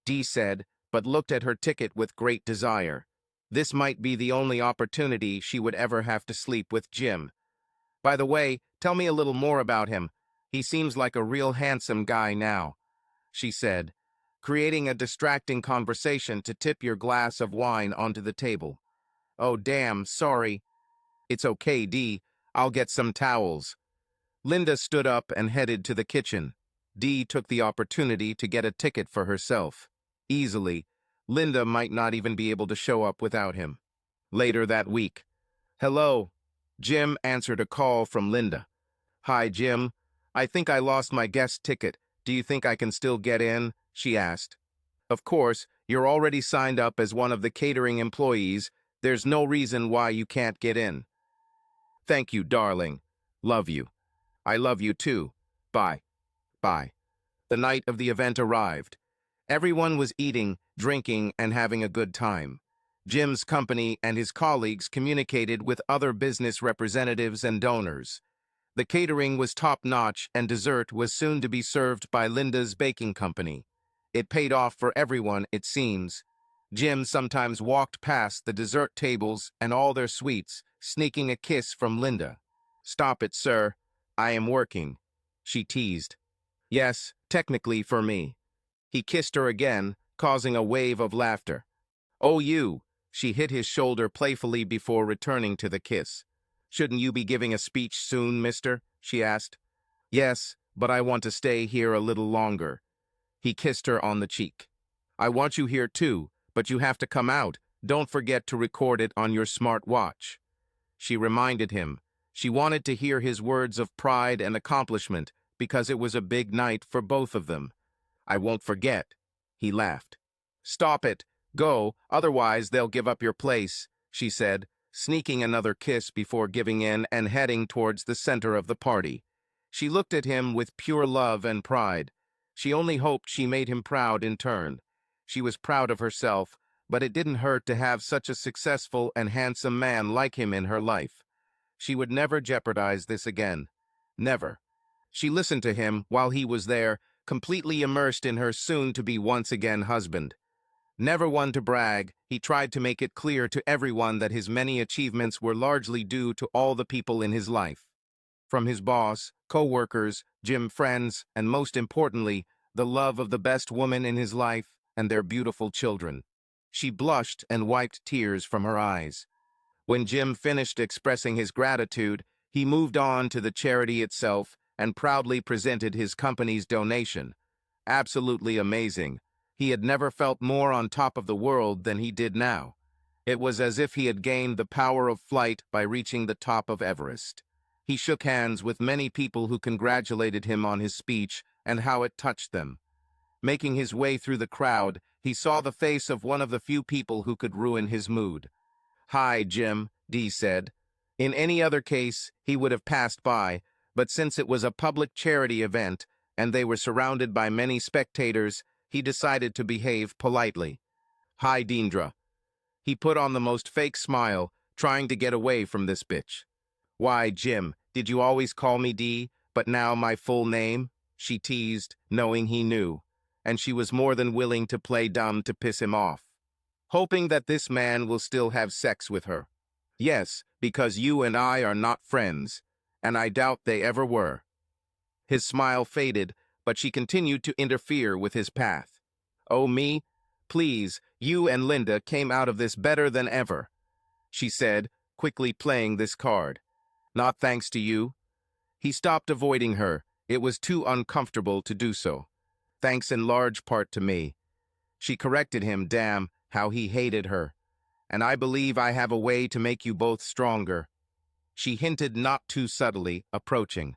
[SPEAKER 1] Dee said, but looked at her ticket with great desire. This might be the only opportunity she would ever have to sleep with Jim. By the way, tell me a little more about him. He seems like a real handsome guy now, she said, creating a distracting conversation to tip your glass of wine onto the table. Oh, damn, sorry. It's okay, Dee. I'll get some towels. Linda stood up and headed to the kitchen. Dee took the opportunity to get a ticket for herself. Easily, Linda might not even be able to show up without him. Later that week. Hello. Jim answered a call from Linda. Hi, Jim. I think I lost my guest ticket. Do you think I can still get in? She asked. Of course, you're already signed up as one of the catering employees. There's no reason why you can't get in. Thank you, darling. Love you. I love you too. Bye. Bye. The night of the event arrived. Everyone was eating, drinking, and having a good time. Jim's company and his colleagues communicated with other business representatives and donors. The catering was top-notch, and dessert was soon to be served by Linda's baking company. It paid off for everyone, it seems. Jim sometimes walked past the dessert tables and all their sweets, sneaking a kiss from Linda. Stop it, sir. I am working, she teased. Yes, technically for me. He kissed her again, causing a wave of laughter. Oh, you! She hit his shoulder playfully before returning to the kiss. Shouldn't you be giving a speech soon, mister? She asked. Yes, but I want to stay here a little longer. He kissed her on the cheek. I want you here too, but you have to come out. Don't forget to record it on your smart watch. She reminded him. She wanted to hear his words of pride and accomplishment because it was a big night for both of them. I won't forget. He laughed. Stop it. Go, otherwise they'll give up your place, she said, sneaking another kiss before giving in and heading towards the center of the party. She looked at him with pure love and pride. She only hoped she made him proud in turn. She was proud of herself, but it didn't hurt to have such a successful and handsome man like him in her life. She would never jeopardize this again. Never. She listened to him while he was there, completely immersed in her soon-to-be once-again husband. Never one to brag, he tried to make it clear to everyone that his many achievements were largely due to all the people in his life. From his boss, co-workers, gym friends, and most importantly, the love of the best woman in his life and their beautiful children. She blushed and wiped tears from her eyes. When Jim finished expressing his gratitude, he moved on to the charity itself and proudly presented his company's donation. Absolutely amazing. He had never felt more on top of the world than he did now. It was as if he had gained the power of flight by reaching the top of Everest. He shook hands with many people who congratulated him on his speech and how it touched them. Making his way through the crowd, he saw the face of one of the few people who could ruin his mood. Hi, Jim, Dee said. In any other case, he would have passed by, but since it was a public charity event and they were surrounded by many spectators, he decided to behave politely. Hi, Deendra. He put on the most fake smile, trying to get away from this bitch. Why, Jim, did you always call me Dee, but now my full name? She teased, knowing he knew, and she was more than willing to play dumb to piss him off. Hoping that this man will still have sex with her. Yes, because you and I are not friends, and I doubt they ever were. His smile faded, but she continued to interfere with his path. Oh, me? Please, you and Linda came out of this better than ever, she said, quickly playing this card. Not thanks to you. He stopped avoiding her. It was too uncomfortable to do so. Thanks in large part to me. She corrected him, damn, how he hated her. And I believe I have a way to make you both stronger. She hinted not too subtly, approaching.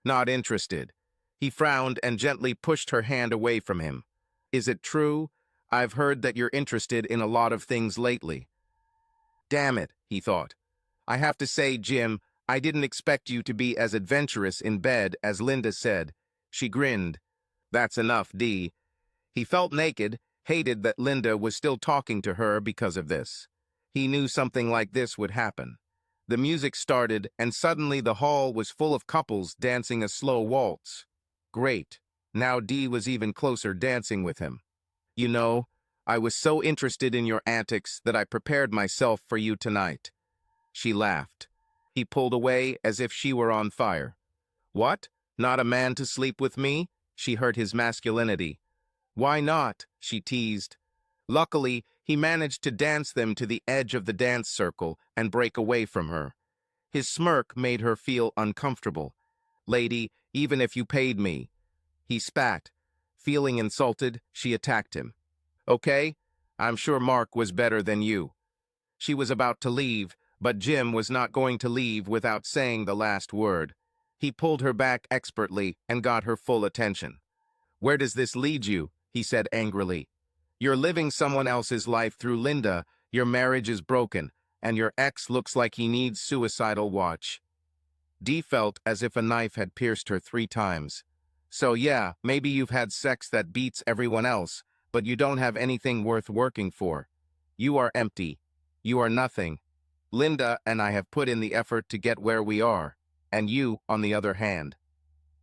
[SPEAKER 1] Not interested. He frowned and gently pushed her hand away from him. Is it true? I've heard that you're interested in a lot of things lately. Damn it, he thought. I have to say, Jim, I didn't expect you to be as adventurous in bed as Linda said. She grinned. That's enough, Dee. He felt naked, hated that Linda was still talking to her because of this. He knew something like this would happen. The music started, and suddenly the hall was full of couples dancing a slow waltz. Great. Now Dee was even closer dancing with him. You know, I was so interested in your antics that I prepared myself for you tonight. She laughed. He pulled away as if she were on fire. What? Not a man to sleep with me? She hurt his masculinity. Why not? She teased. Luckily, he managed to dance them to the edge of the dance circle and break away from her. His smirk made her feel uncomfortable. Lady, even if you paid me. He spat. Feeling insulted, she attacked him. Okay, I'm sure Mark was better than you. She was about to leave, but Jim was not going to leave without saying the last word. He pulled her back expertly and got her full attention. Where does this lead you? He said angrily. You're living someone else's life through Linda, your marriage is broken, and your ex looks like he needs suicidal watch. Dee felt as if a knife had pierced her 3 times. So yeah, maybe you've had sex that beats everyone else, but you don't have anything worth working for. You are empty. You are nothing. Linda and I have put in the effort to get where we are, and you, on the other hand.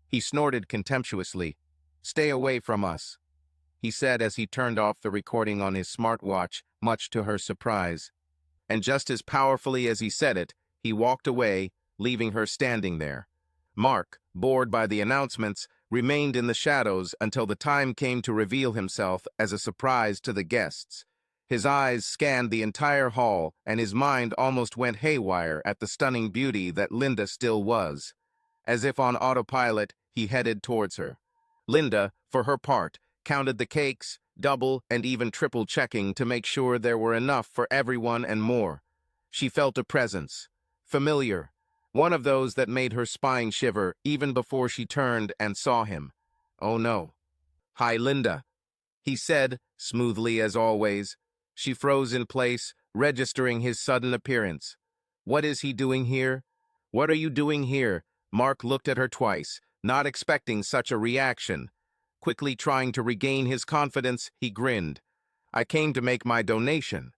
[SPEAKER 1] He snorted contemptuously. Stay away from us, he said as he turned off the recording on his smartwatch, much to her surprise. And just as powerfully as he said it, he walked away, leaving her standing there. Mark, bored by the announcements, remained in the shadows until the time came to reveal himself as a surprise to the guests. His eyes scanned the entire hall, and his mind almost went haywire at the stunning beauty that Linda still was. As if on autopilot, he headed towards her. Linda, for her part, counted the cakes, double and even triple checking to make sure there were enough for everyone and more. She felt a presence, familiar, one of those that made her spine shiver even before she turned and saw him. Oh no. "Hi, Linda," he said, smoothly as always. She froze in place, registering his sudden appearance. What is he doing here? What are you doing here? Mark looked at her twice, not expecting such a reaction. Quickly trying to regain his confidence, he grinned. "I came to make my donation."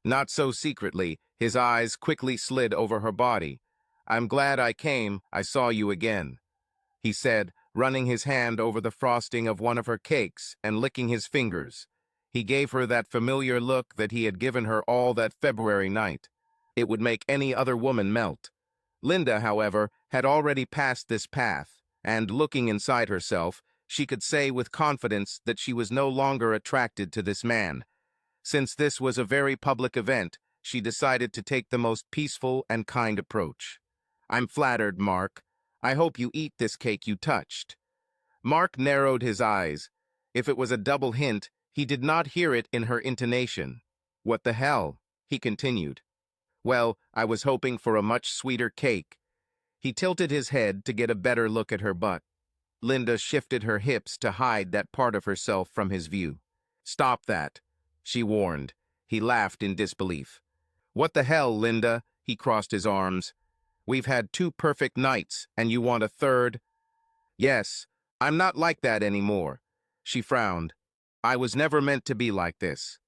[SPEAKER 1] Not so secretly, his eyes quickly slid over her body. "I'm glad I came. I saw you again," he said, running his hand over the frosting of one of her cakes and licking his fingers. He gave her that familiar look that he had given her all that February night. It would make any other woman melt. Linda, however, had already passed this path, and looking inside herself, she could say with confidence that she was no longer attracted to this man. Since this was a very public event, she decided to take the most peaceful and kind approach. "I'm flattered, Mark. I hope you eat this cake you touched." Mark narrowed his eyes. If it was a double hint, he did not hear it in her intonation. "What the hell?" he continued. "Well, I was hoping for a much sweeter cake." He tilted his head to get a better look at her butt. Linda shifted her hips to hide that part of herself from his view. "Stop that," she warned. He laughed in disbelief. "What the hell, Linda?" He crossed his arms. "We've had 2 perfect nights, and you want a third?" "Yes, I'm not like that anymore." She frowned. "I was never meant to be like this."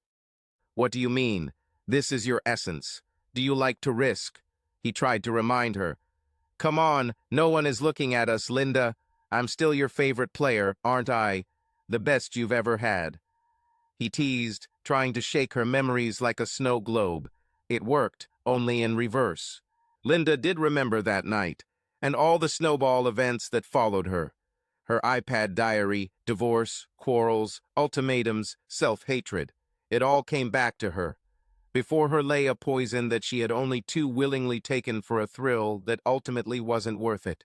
[SPEAKER 1] "What do you mean? This is your essence. Do you like to risk?" He tried to remind her. "Come on, no one is looking at us, Linda. I'm still your favorite player, aren't I? The best you've ever had." He teased, trying to shake her memories like a snow globe. It worked, only in reverse. Linda did remember that night, and all the snowball events that followed her. Her iPad diary, divorce, quarrels, ultimatums, self-hatred. It all came back to her. Before her lay a poison that she had only too willingly taken for a thrill that ultimately wasn't worth it.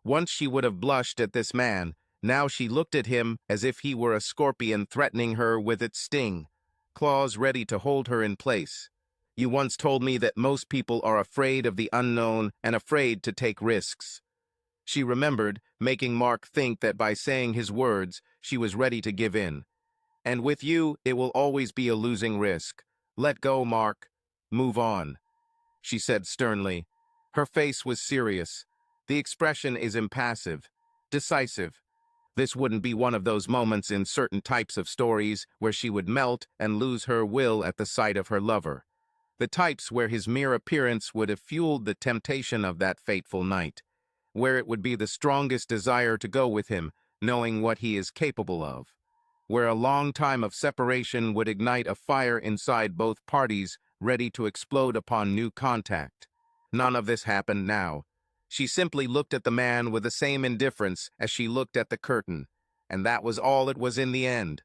[SPEAKER 1] Once she would have blushed at this man, now she looked at him as if he were a scorpion threatening her with its sting, claws ready to hold her in place. "You once told me that most people are afraid of the unknown and afraid to take risks." She remembered, making Mark think that by saying his words, she was ready to give in. "And with you, it will always be a losing risk. Let go, Mark. Move on," she said sternly. Her face was serious. The expression is impassive, decisive. This wouldn't be one of those moments in certain types of stories where she would melt and lose her will at the sight of her lover. The types where his mere appearance would have fueled the temptation of that fateful night, where it would be the strongest desire to go with him, knowing what he is capable of, where a long time of separation would ignite a fire inside both parties ready to explode upon new contact. None of this happened now. She simply looked at the man with the same indifference as she looked at the curtain, and that was all it was in the end.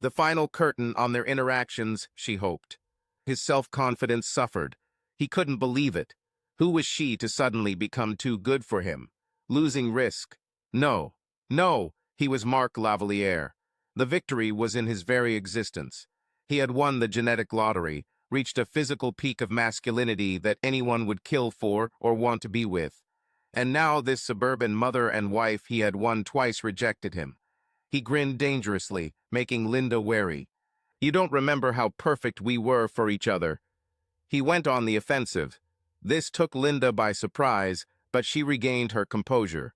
[SPEAKER 1] The final curtain on their interactions, she hoped. His self-confidence suffered. He couldn't believe it. Who was she to suddenly become too good for him? Losing risk. No, no, he was Mark Lavalier. The victory was in his very existence. He had won the genetic lottery, reached a physical peak of masculinity that anyone would kill for or want to be with. And now this suburban mother and wife he had won twice rejected him. He grinned dangerously, making Linda wary. "You don't remember how perfect we were for each other." He went on the offensive. This took Linda by surprise, but she regained her composure.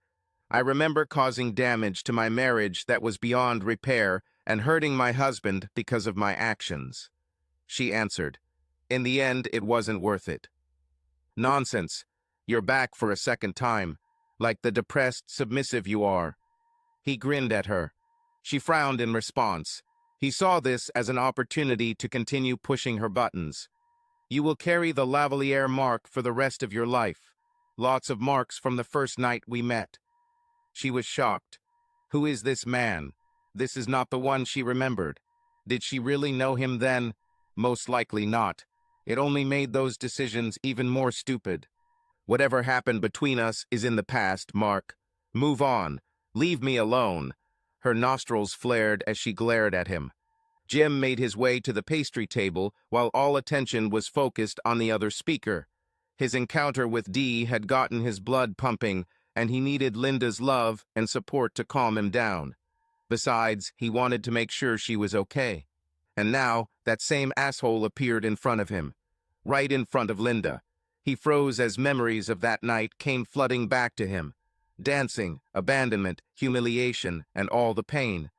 [SPEAKER 1] "I remember causing damage to my marriage that was beyond repair and hurting my husband because of my actions." She answered, "In the end, it wasn't worth it." "Nonsense. You're back for a second time, like the depressed submissive you are." He grinned at her. She frowned in response. He saw this as an opportunity to continue pushing her buttons. "You will carry the Lavalier mark for the rest of your life." Lots of marks from the first night we met. She was shocked. Who is this man? This is not the one she remembered. Did she really know him then? Most likely not. It only made those decisions even more stupid. Whatever happened between us is in the past, Mark. Move on. Leave me alone. Her nostrils flared as she glared at him. Jim made his way to the pastry table while all attention was focused on the other speaker. His encounter with Dee had gotten his blood pumping, and he needed Linda's love and support to calm him down. Besides, he wanted to make sure she was okay. And now, that same asshole appeared in front of him. Right in front of Linda. He froze as memories of that night came flooding back to him. Dancing, abandonment, humiliation, and all the pain.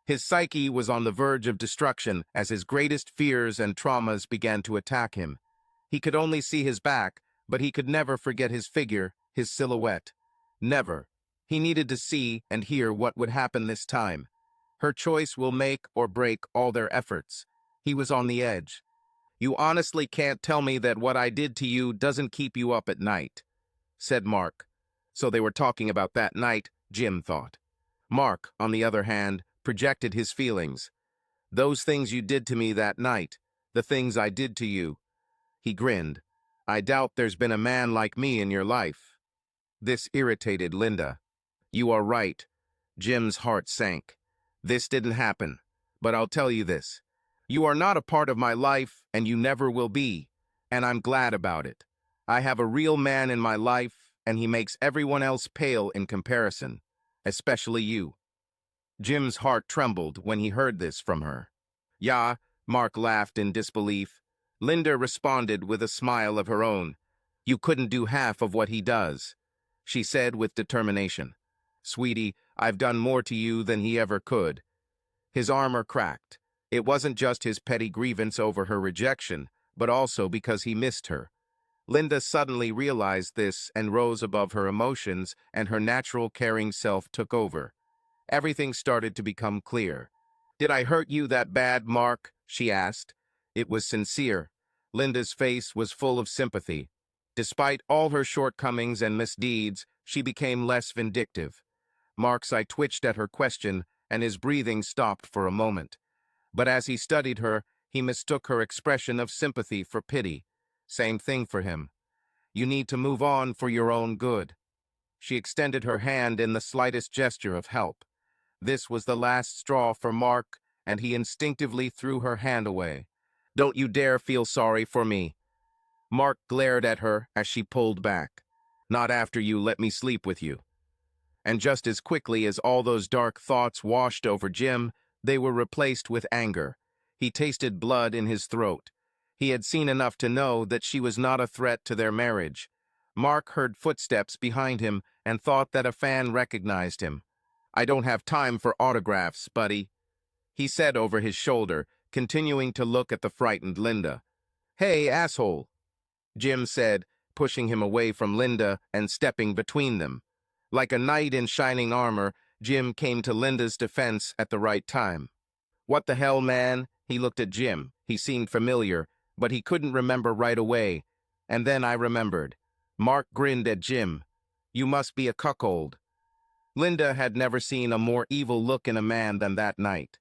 [SPEAKER 1] His psyche was on the verge of destruction as his greatest fears and traumas began to attack him. He could only see his back, but he could never forget his figure, his silhouette. Never. He needed to see and hear what would happen this time. Her choice will make or break all their efforts. He was on the edge. You honestly can't tell me that what I did to you doesn't keep you up at night, said Mark. So they were talking about that night, Jim thought. Mark, on the other hand, projected his feelings. Those things you did to me that night, the things I did to you. He grinned. I doubt there's been a man like me in your life. This irritated Linda. You are right. Jim's heart sank. This didn't happen. But I'll tell you this. You are not a part of my life, and you never will be. And I'm glad about it. I have a real man in my life, and he makes everyone else pale in comparison. Especially you. Jim's heart trembled when he heard this from her. Yeah, Mark laughed in disbelief. Linda responded with a smile of her own. You couldn't do half of what he does, she said with determination. Sweetie, I've done more to you than he ever could. His armor cracked. It wasn't just his petty grievance over her rejection, but also because he missed her. Linda suddenly realized this and rose above her emotions, and her natural caring self took over. Everything started to become clear. Did I hurt you that bad, Mark? She asked. It was sincere. Linda's face was full of sympathy. Despite all her shortcomings and misdeeds, she became less vindictive. Mark's eye twitched at her question, and his breathing stopped for a moment. But as he studied her, he mistook her expression of sympathy for pity. Same thing for him. You need to move on for your own good. She extended her hand in the slightest gesture of help. This was the last straw for Mark, and he instinctively threw her hand away. Don't you dare feel sorry for me. Mark glared at her as she pulled back. Not after you let me sleep with you. And just as quickly as all those dark thoughts washed over Jim, they were replaced with anger. He tasted blood in his throat. He had seen enough to know that she was not a threat to their marriage. Mark heard footsteps behind him and thought that a fan recognized him. I don't have time for autographs, buddy, he said over his shoulder, continuing to look at the frightened Linda. Hey, asshole, Jim said, pushing him away from Linda and stepping between them. Like a knight in shining armor, Jim came to Linda's defense at the right time. What the hell, man? He looked at Jim. He seemed familiar, but he couldn't remember right away. And then I remembered. Mark grinned at Jim. You must be a cuckold. Linda had never seen a more evil look in a man than that night.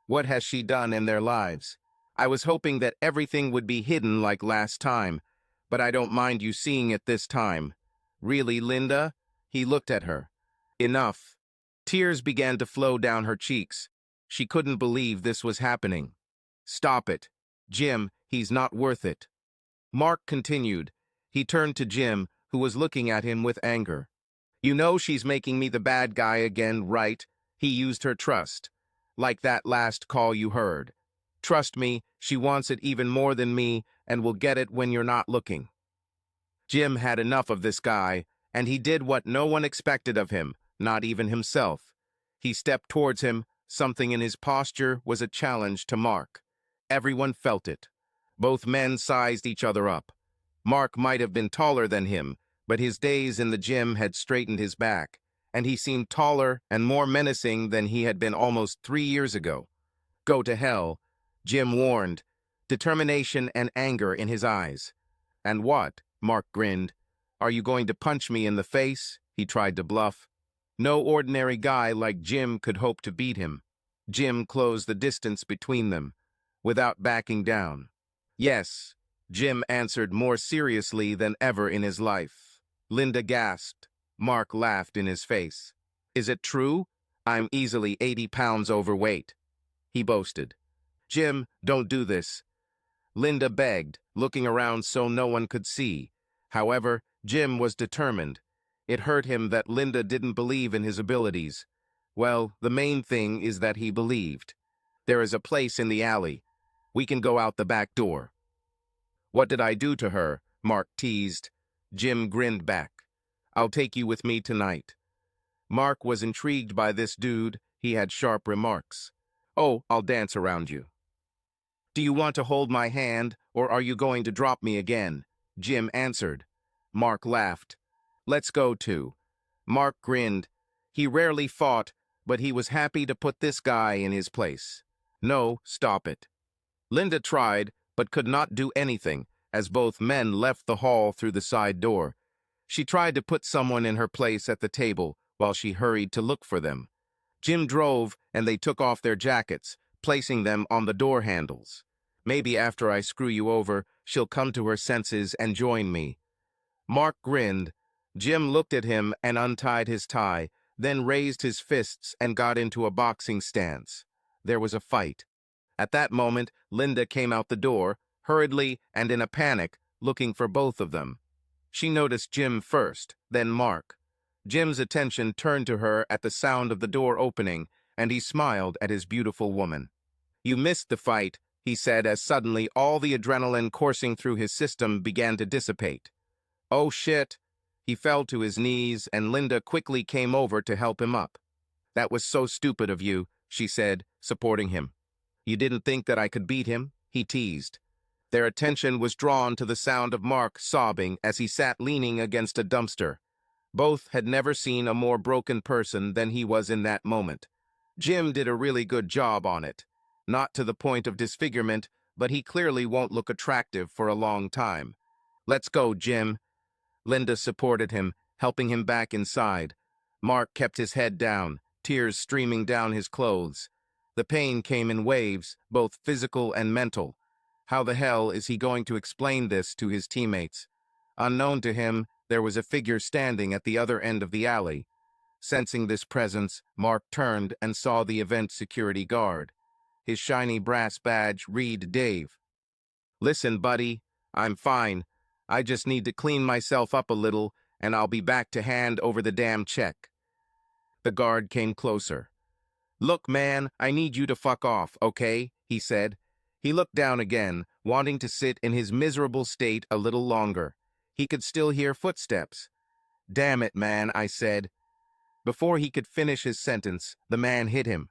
[SPEAKER 1] What has she done in their lives? I was hoping that everything would be hidden like last time, but I don't mind you seeing it this time. Really, Linda? He looked at her. Enough. Tears began to flow down her cheeks. She couldn't believe this was happening. Stop it. Jim, he's not worth it. Mark continued. He turned to Jim, who was looking at him with anger. You know she's making me the bad guy again, right? He used her trust. Like that last call you heard. Trust me, she wants it even more than me, and will get it when you're not looking. Jim had enough of this guy, and he did what no one expected of him, not even himself. He stepped towards him. Something in his posture was a challenge to Mark. Everyone felt it. Both men sized each other up. Mark might have been taller than him, but his days in the gym had straightened his back, and he seemed taller and more menacing than he had been almost 3 years ago. Go to hell, Jim warned, determination and anger in his eyes. And what? Mark grinned. Are you going to punch me in the face? He tried to bluff. No ordinary guy like Jim could hope to beat him. Jim closed the distance between them, without backing down. Yes, Jim answered more seriously than ever in his life. Linda gasped. Mark laughed in his face. Is it true? I'm easily 80 pounds overweight, he boasted. Jim, don't do this, Linda begged, looking around so no one could see. However, Jim was determined. It hurt him that Linda didn't believe in his abilities. Well, the main thing is that he believed. There is a place in the alley. We can go out the back door. What did I do to her? Mark teased. Jim grinned back. I'll take you with me tonight. Mark was intrigued by this dude. He had sharp remarks. Oh, I'll dance around you. Do you want to hold my hand, or are you going to drop me again? Jim answered. Mark laughed. Let's go too. Mark grinned. He rarely fought, but he was happy to put this guy in his place. No, stop it. Linda tried, but could not do anything, as both men left the hall through the side door. She tried to put someone in her place at the table while she hurried to look for them. Jim drove, and they took off their jackets, placing them on the door handles. Maybe after I screw you over, she'll come to her senses and join me. Mark grinned. Jim looked at him and untied his tie, then raised his fists and got into a boxing stance. There was a fight. At that moment, Linda came out the door, hurriedly and in a panic, looking for both of them. She noticed Jim first, then Mark. Jim's attention turned to her at the sound of the door opening, and he smiled at his beautiful woman. You missed the fight, he said as suddenly all the adrenaline coursing through his system began to dissipate. Oh shit! He fell to his knees, and Linda quickly came over to help him up. That was so stupid of you, she said, supporting him. You didn't think that I could beat him? He teased. Their attention was drawn to the sound of Mark sobbing as he sat leaning against a dumpster. Both had never seen a more broken person than he was in that moment. Jim did a really good job on it. Not to the point of disfigurement, but he clearly won't look attractive for a long time. Let's go, Jim. Linda supported him, helping him back inside. Mark kept his head down, tears streaming down his clothes. The pain came in waves, both physical and mental. How the hell is he going to explain this to his teammates? Unknown to him, there was a figure standing at the other end of the alley. Sensing this presence, Mark turned and saw the event security guard. His shiny brass badge read Dave. Listen, buddy, I'm fine. I just need to clean myself up a little, and I'll be back to hand over the damn check. The guard came closer. Look, man, I need you to fuck off, okay? He said. He looked down again, wanting to sit in his miserable state a little longer. He could still hear footsteps. Damn it, man, I said. Before he could finish his sentence, the man hit him.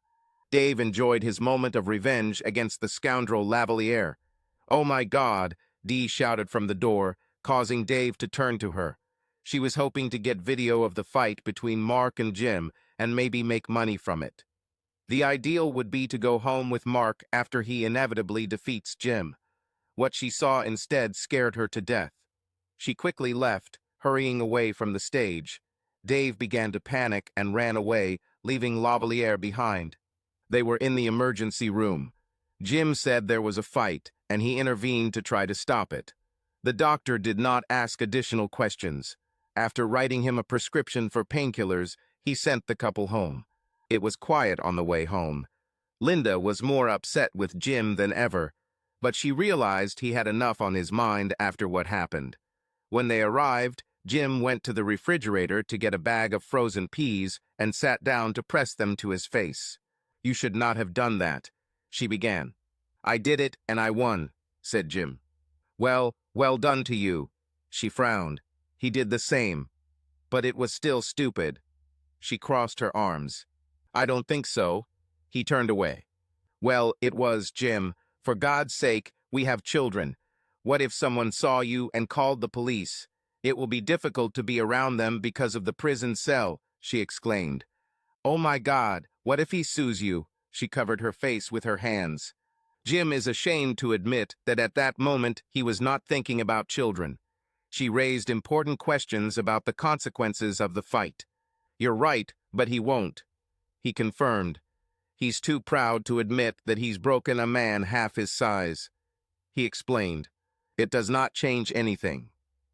[SPEAKER 1] Dave enjoyed his moment of revenge against the scoundrel Lavalier. Oh my God, Dee shouted from the door, causing Dave to turn to her. She was hoping to get video of the fight between Mark and Jim and maybe make money from it. The ideal would be to go home with Mark after he inevitably defeats Jim. What she saw instead scared her to death. She quickly left, hurrying away from the stage. Dave began to panic and ran away, leaving Lavalier behind. They were in the emergency room. Jim said there was a fight, and he intervened to try to stop it. The doctor did not ask additional questions. After writing him a prescription for painkillers, he sent the couple home. It was quiet on the way home. Linda was more upset with Jim than ever, but she realized he had enough on his mind after what happened. When they arrived, Jim went to the refrigerator to get a bag of frozen peas and sat down to press them to his face. You should not have done that, she began. I did it and I won, said Jim. Well done to you. She frowned. He did the same. But it was still stupid. She crossed her arms. I don't think so. He turned away. Well, it was, Jim. For God's sake, we have children. What if someone saw you and called the police? It will be difficult to be around them because of the prison cell, she exclaimed. Oh my God, what if he sues you? She covered her face with her hands. Jim is ashamed to admit that at that moment he was not thinking about children. She raised important questions about the consequences of the fight. You're right, but he won't. He confirmed. He's too proud to admit that he's broken a man half his size. He explained. It does not change anything.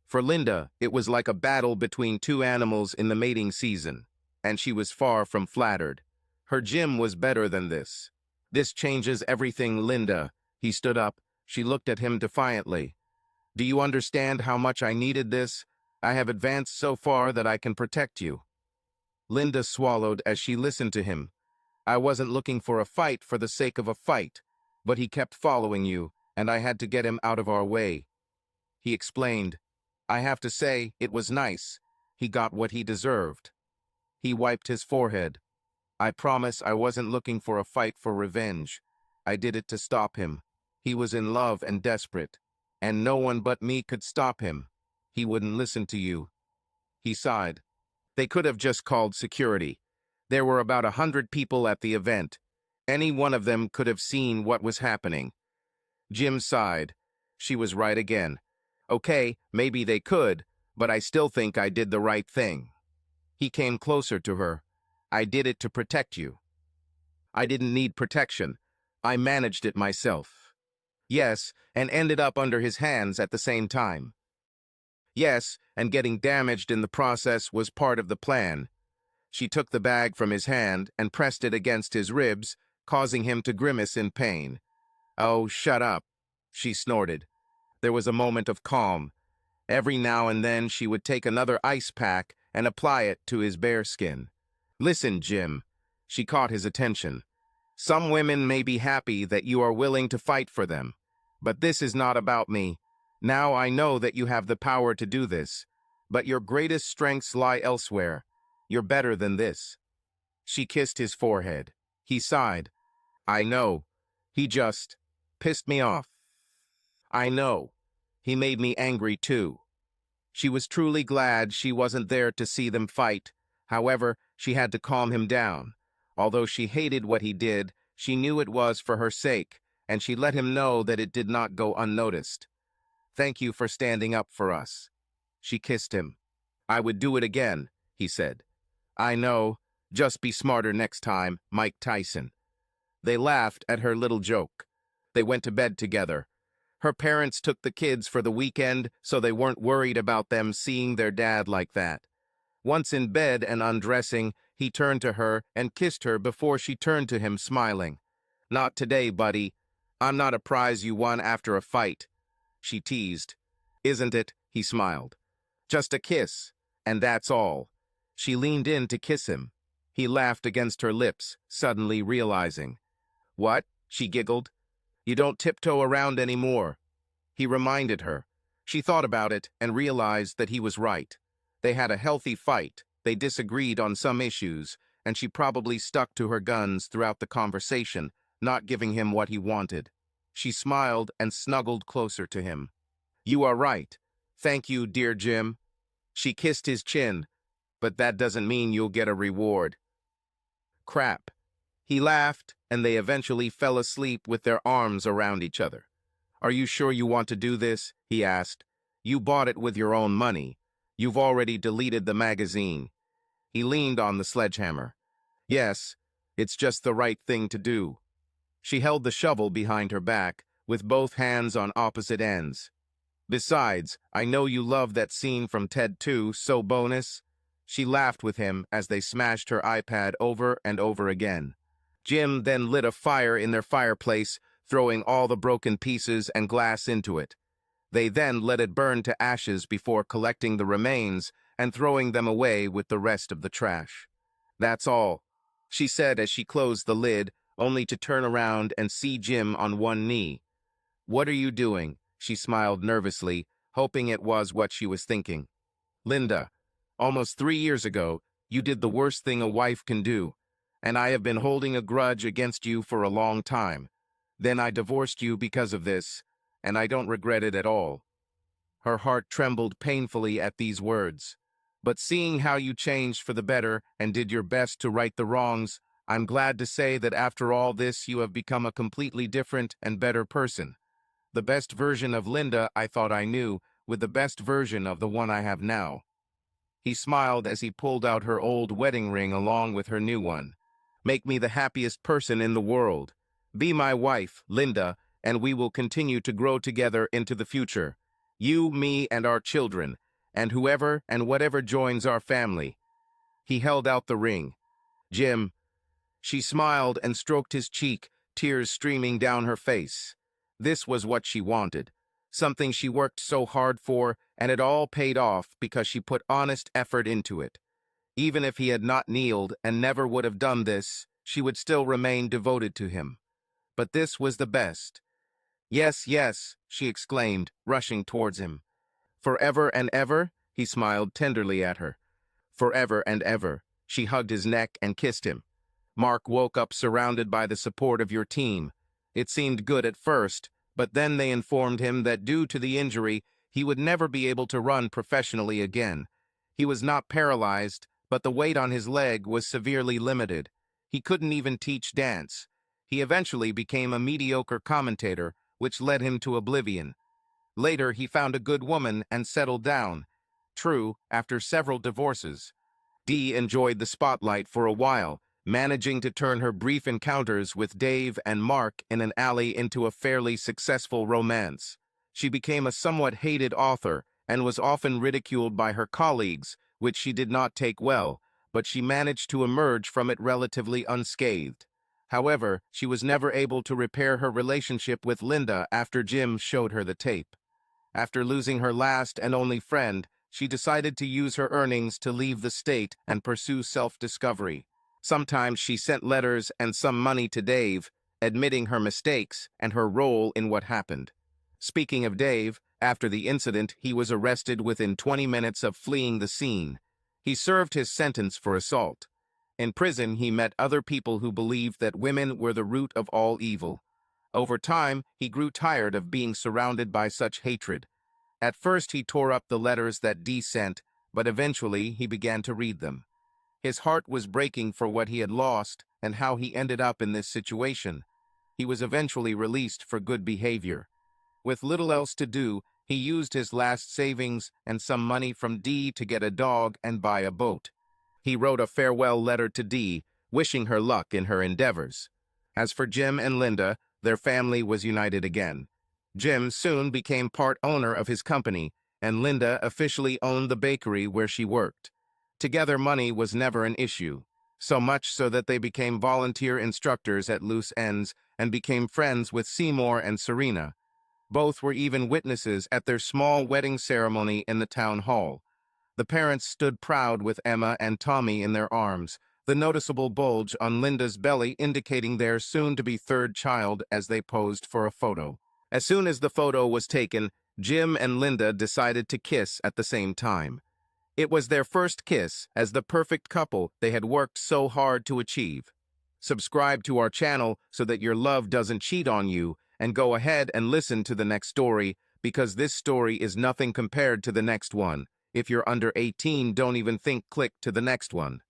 [SPEAKER 1] For Linda, it was like a battle between two animals in the mating season, and she was far from flattered. Her Jim was better than this. This changes everything, Linda. He stood up. She looked at him defiantly. Do you understand how much I needed this? I have advanced so far that I can protect you. Linda swallowed as she listened to him. I wasn't looking for a fight for the sake of a fight, but he kept following you, and I had to get him out of our way. He explained. I have to say, it was nice. He got what he deserved. He wiped his forehead. I promise I wasn't looking for a fight for revenge. I did it to stop him. He was in love and desperate, and no one but me could stop him. He wouldn't listen to you. He sighed. They could have just called security. There were about 100 people at the event. Any one of them could have seen what was happening. Jim sighed. She was right again. Okay, maybe they could, but I still think I did the right thing. He came closer to her. I did it to protect you. I didn't need protection. I managed it myself. Yes, and ended up under his hands at the same time. Yes, and getting damaged in the process was part of the plan. She took the bag from his hand and pressed it against his ribs, causing him to grimace in pain. Oh, shut up, she snorted. There was a moment of calm. Every now and then she would take another ice pack and apply it to his bare skin. Listen, Jim. She caught his attention. Some women may be happy that you are willing to fight for them, but this is not about me. Now I know that you have the power to do this, but your greatest strengths lie elsewhere. You're better than this. She kissed his forehead. He sighed. I know. He just pissed me off. I know. He made me angry too. She was truly glad she wasn't there to see them fight. However, she had to calm him down. Although she hated what he did, she knew it was for her sake, and she let him know that it did not go unnoticed. Thank you for standing up for us. She kissed him. I would do it again, he said. I know. Just be smarter next time, Mike Tyson. They laughed at her little joke. They went to bed together. Her parents took the kids for the weekend, so they weren't worried about them seeing their dad like that. Once in bed and undressing, he turned to her and kissed her before she turned to him, smiling. Not today, buddy. I'm not a prize you won after a fight. She teased. Isn't it? He smiled. Just a kiss, and that's all. She leaned in to kiss him. He laughed against her lips, suddenly realizing. What? She giggled. You don't tiptoe around anymore. He reminded her. She thought about it and realized that he was right. They had a healthy fight. They disagreed on some issues, and she probably stuck to her guns throughout the conversation, not giving him what he wanted. She smiled and snuggled closer to him. You are right. Thank you, dear Jim. She kissed his chin. But that doesn't mean you'll get a reward. Crap. He laughed, and they eventually fell asleep with their arms around each other. Are you sure you want to do this? He asked. You bought it with your own money. You've already deleted the magazine. He leaned on the sledgehammer. Yes, it's just the right thing to do. She held the shovel behind her back, with both hands on opposite ends. Besides, I know you love that scene from Ted 2, so bonus. She laughed with him as they smashed her iPad over and over again. Jim then lit a fire in their fireplace, throwing all the broken pieces and glass into it. They then let it burn to ashes before collecting the remains and throwing them away with the rest of the trash. That's all, she said as she closed the lid, only to turn around and see Jim on one knee. What are you doing? She smiled nervously, hoping it was what she was thinking. Linda, almost 3 years ago, you did the worst thing a wife can do, and I have been holding a grudge against you for a long time. Then I divorced you because of this, and I don't regret it at all. Her heart trembled painfully at these words. But seeing how you changed for the better and did your best to right the wrongs, I'm glad to say that after all this you have become a completely different and better person. The best version of Linda I thought I knew with the best version of the one I have now." He smiled as he pulled out her old wedding ring along with her new one. "Make me the happiest person in the world. Be my wife, Linda, and we will continue to grow together into the future. You, me, and our children, and whoever and whatever joins our family." He held out the ring. "Jim." She smiled and stroked his cheek, tears streaming down her face. This was what she wanted. Something she worked so hard for, and it all paid off because she put honest effort into it. Even if he had not kneeled and never would have done this, she would still remain devoted to him. But this was the best. "Yes, yes," she exclaimed, rushing towards him. "Forever and ever?" He smiled tenderly at her. "Forever and ever." She hugged his neck and kissed him. "Mark woke up surrounded by the support of your team. It seemed good at first, but then they informed him that due to the injury, he would never be able to run professionally again. He was not paralyzed, but the weight on his leg was severely limited. He couldn't even teach dance. He eventually became a mediocre commentator, which led him to oblivion. Later, he found a good woman and settled down. True, after several divorces. Dee enjoyed the spotlight for a while, managing to turn her brief encounters with Dave and Mark in an alley into a fairly successful romance. She became a somewhat hated author and was often ridiculed by her colleagues, which she did not take well, but she managed to emerge from it relatively unscathed. However, she was never able to repair her relationship with Linda after Jim showed her the tape. After losing her last and only friend, she decided to use her earnings to leave the state and pursue self-discovery. Sometimes she sent letters and some money to Dave, admitting her mistakes and her role in what happened. Speaking of Dave, after the incident, he was arrested within 20 minutes of fleeing the scene. He served his sentence for assault. In prison, he met other people who believed that women were the root of all evil. Over time, he grew tired of being surrounded by such hatred. At first, he tore up the letters that Dee sent, but eventually he began to read them. His heart was breaking for what he had lost and how he ended up in this situation. He was eventually released for good behavior. With little else to do, he used his last savings and some money from Dee to get a dog and buy a boat. He wrote a farewell letter to Dee, wishing her luck in her endeavors. As for Jim and Linda, their family was united again. Jim soon became part owner of his company, and Linda officially owned the bakery where she worked. Together, money was never an issue, so much so that they became volunteer instructors at loose ends and became friends with Seymour and Serena. Both were even witnesses at their small wedding ceremony in the town hall. The parents stood proud with Emma and Tommy in their arms, the noticeable bulge on Linda's belly indicating their soon-to-be third child as they posed for a photo. As soon as the photo was taken, Jim and Linda decided to kiss at the same time. It was their first kiss as the perfect couple they had worked so hard to achieve. Subscribe to our channel so that your love doesn't cheat on you, and go ahead and listen to the next story, because this story is nothing compared to the next one. If you're under 18, don't even think click to the next one.